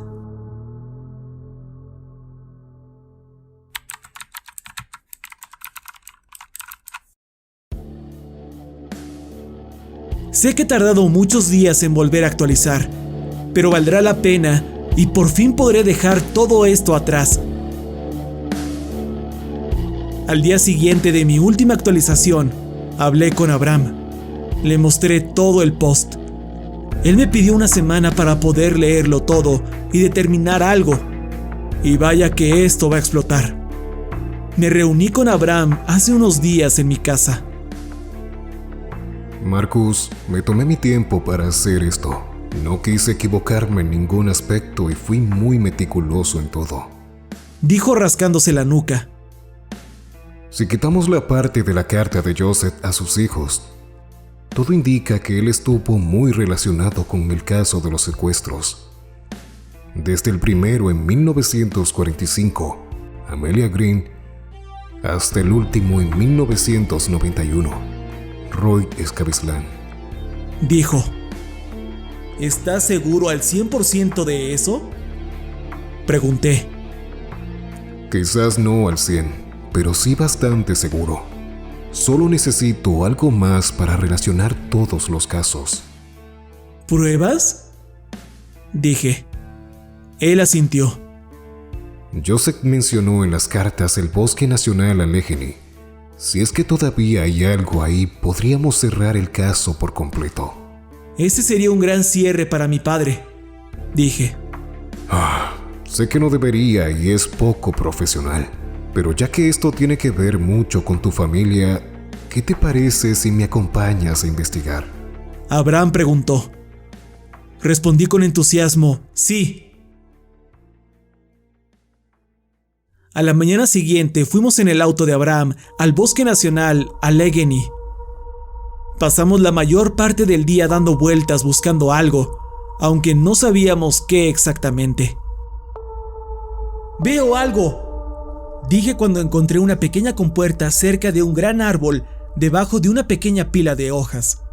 Speaker 1: Sé que he tardado muchos días en volver a actualizar, pero valdrá la pena y por fin podré dejar todo esto atrás. Al día siguiente de mi última actualización, hablé con Abraham. Le mostré todo el post. Él me pidió una semana para poder leerlo todo y determinar algo. Y vaya que esto va a explotar. Me reuní con Abraham hace unos días en mi casa.
Speaker 7: Marcus, me tomé mi tiempo para hacer esto. No quise equivocarme en ningún aspecto y fui muy meticuloso en todo.
Speaker 1: Dijo rascándose la nuca.
Speaker 7: Si quitamos la parte de la carta de Joseph a sus hijos, todo indica que él estuvo muy relacionado con el caso de los secuestros. Desde el primero en 1945, Amelia Green, hasta el último en 1991, Roy Scavisland.
Speaker 1: Dijo. ¿Estás seguro al 100% de eso? Pregunté.
Speaker 7: Quizás no al 100, pero sí bastante seguro. Solo necesito algo más para relacionar todos los casos.
Speaker 1: ¿Pruebas? Dije. Él asintió.
Speaker 7: Joseph mencionó en las cartas el Bosque Nacional Allegheny. Si es que todavía hay algo ahí, podríamos cerrar el caso por completo.
Speaker 1: Ese sería un gran cierre para mi padre, dije.
Speaker 7: Sé que no debería y es poco profesional, pero ya que esto tiene que ver mucho con tu familia, ¿qué te parece si me acompañas a investigar?
Speaker 1: Abraham preguntó. Respondí con entusiasmo, sí. A la mañana siguiente fuimos en el auto de Abraham al Bosque Nacional Allegheny. Pasamos la mayor parte del día dando vueltas buscando algo, aunque no sabíamos qué exactamente. ¡Veo algo!, dije cuando encontré una pequeña compuerta cerca de un gran árbol debajo de una pequeña pila de hojas.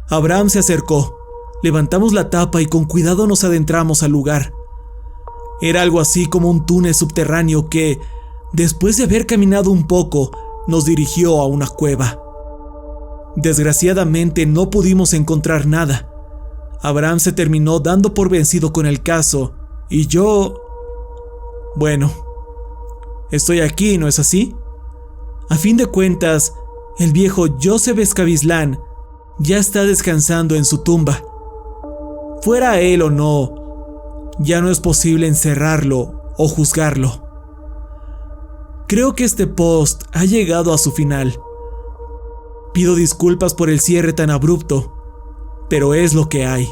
Speaker 1: Abraham se acercó, levantamos la tapa y con cuidado nos adentramos al lugar. Era algo así como un túnel subterráneo que, después de haber caminado un poco, nos dirigió a una cueva. Desgraciadamente no pudimos encontrar nada. Abraham se terminó dando por vencido con el caso y yo... Bueno, estoy aquí, ¿no es así? A fin de cuentas, el viejo Joseph Scavisland ya está descansando en su tumba. Fuera él o no, ya no es posible encerrarlo o juzgarlo. Creo que este post ha llegado a su final. Pido disculpas por el cierre tan abrupto, pero es lo que hay.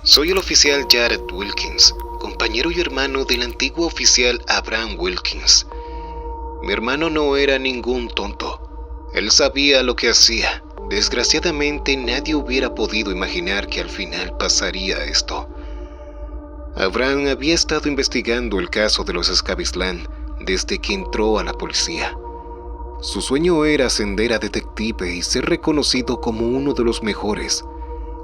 Speaker 2: Soy el oficial Jared Wilkins, compañero y hermano del antiguo oficial Abraham Wilkins. Mi hermano no era ningún tonto. Él sabía lo que hacía. Desgraciadamente nadie hubiera podido imaginar que al final pasaría esto. Abraham había estado investigando el caso de los Scavisland desde que entró a la policía. Su sueño era ascender a detective y ser reconocido como uno de los mejores.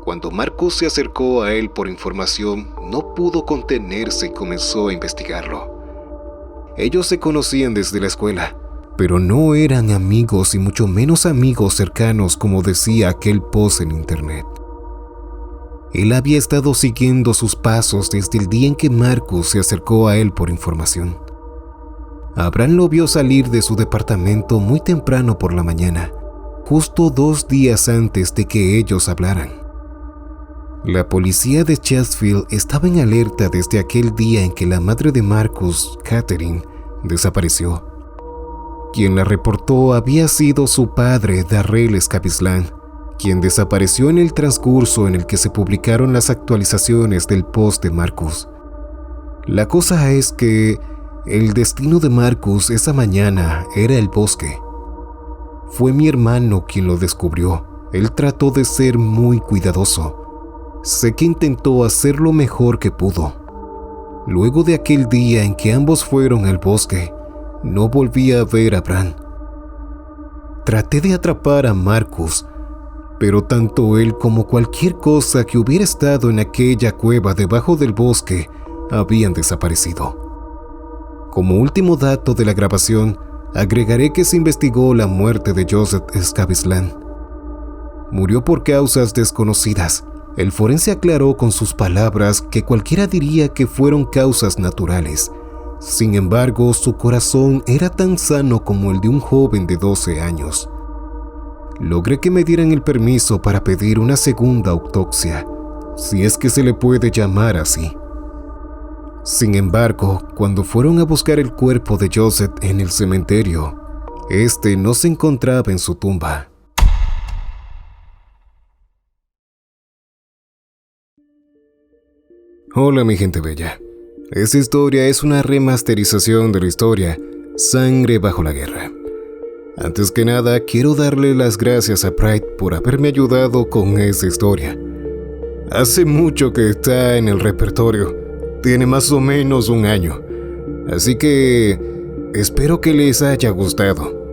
Speaker 2: Cuando Marcus se acercó a él por información, no pudo contenerse y comenzó a investigarlo. Ellos se conocían desde la escuela, pero no eran amigos y mucho menos amigos cercanos como decía aquel post en internet. Él había estado siguiendo sus pasos desde el día en que Marcus se acercó a él por información. Abraham lo vio salir de su departamento muy temprano por la mañana, justo 2 días antes de que ellos hablaran. La policía de Chatsfield estaba en alerta desde aquel día en que la madre de Marcus, Catherine, desapareció. Quien la reportó había sido su padre, Darrell Scavisland, quien desapareció en el transcurso en el que se publicaron las actualizaciones del post de Marcus. La cosa es que el destino de Marcus esa mañana era el bosque. Fue mi hermano quien lo descubrió. Él trató de ser muy cuidadoso. Sé que intentó hacer lo mejor que pudo. Luego de aquel día en que ambos fueron al bosque, no volví a ver a Abraham. Traté de atrapar a Marcus, pero tanto él como cualquier cosa que hubiera estado en aquella cueva debajo del bosque habían desaparecido. Como último dato de la grabación, agregaré que se investigó la muerte de Joseph Scavisland. Murió por causas desconocidas. El forense aclaró con sus palabras que cualquiera diría que fueron causas naturales. Sin embargo, su corazón era tan sano como el de un joven de 12 años. Logré que me dieran el permiso para pedir una segunda autopsia, si es que se le puede llamar así. Sin embargo, cuando fueron a buscar el cuerpo de Joseph en el cementerio, Este no se encontraba en su tumba. Hola mi gente bella. Esta historia es una remasterización de la historia Sangre bajo la guerra. Antes que nada, quiero darle las gracias a Pride por haberme ayudado con esta historia. Hace mucho que está en el repertorio, tiene más o menos un año, así que espero que les haya gustado.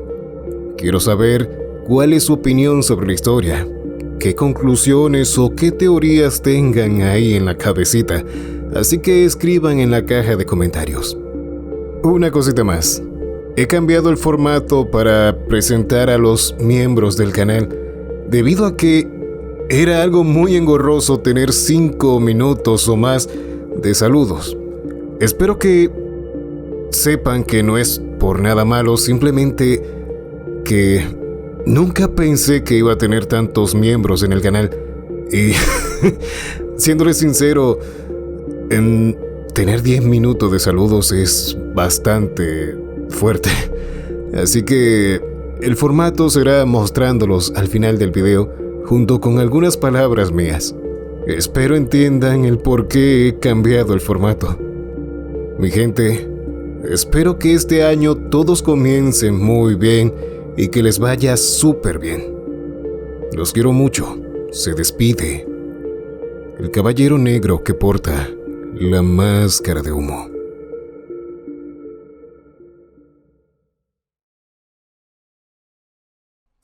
Speaker 2: Quiero saber cuál es su opinión sobre la historia, qué conclusiones o qué teorías tengan ahí en la cabecita, así que escriban en la caja de comentarios. Una cosita más. He cambiado el formato para presentar a los miembros del canal, debido a que era algo muy engorroso tener 5 minutos o más de saludos. Espero que sepan que no es por nada malo, simplemente que nunca pensé que iba a tener tantos miembros en el canal. Y siéndole sincero, tener 10 minutos de saludos es bastante fuerte. Así que el formato será mostrándolos al final del video junto con algunas palabras mías. Espero entiendan el por qué he cambiado el formato. Mi gente, espero que este año todos comiencen muy bien y que les vaya súper bien. Los quiero mucho. Se despide el caballero negro que porta la máscara de humo.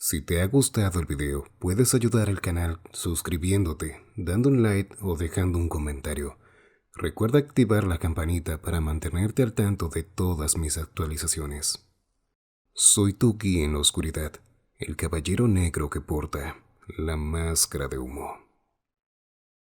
Speaker 2: Si te ha gustado el video, puedes ayudar al canal suscribiéndote, dando un like o dejando un comentario. Recuerda activar la campanita para mantenerte al tanto de todas mis actualizaciones. Soy tu guía en la oscuridad, el caballero negro que porta la máscara de humo.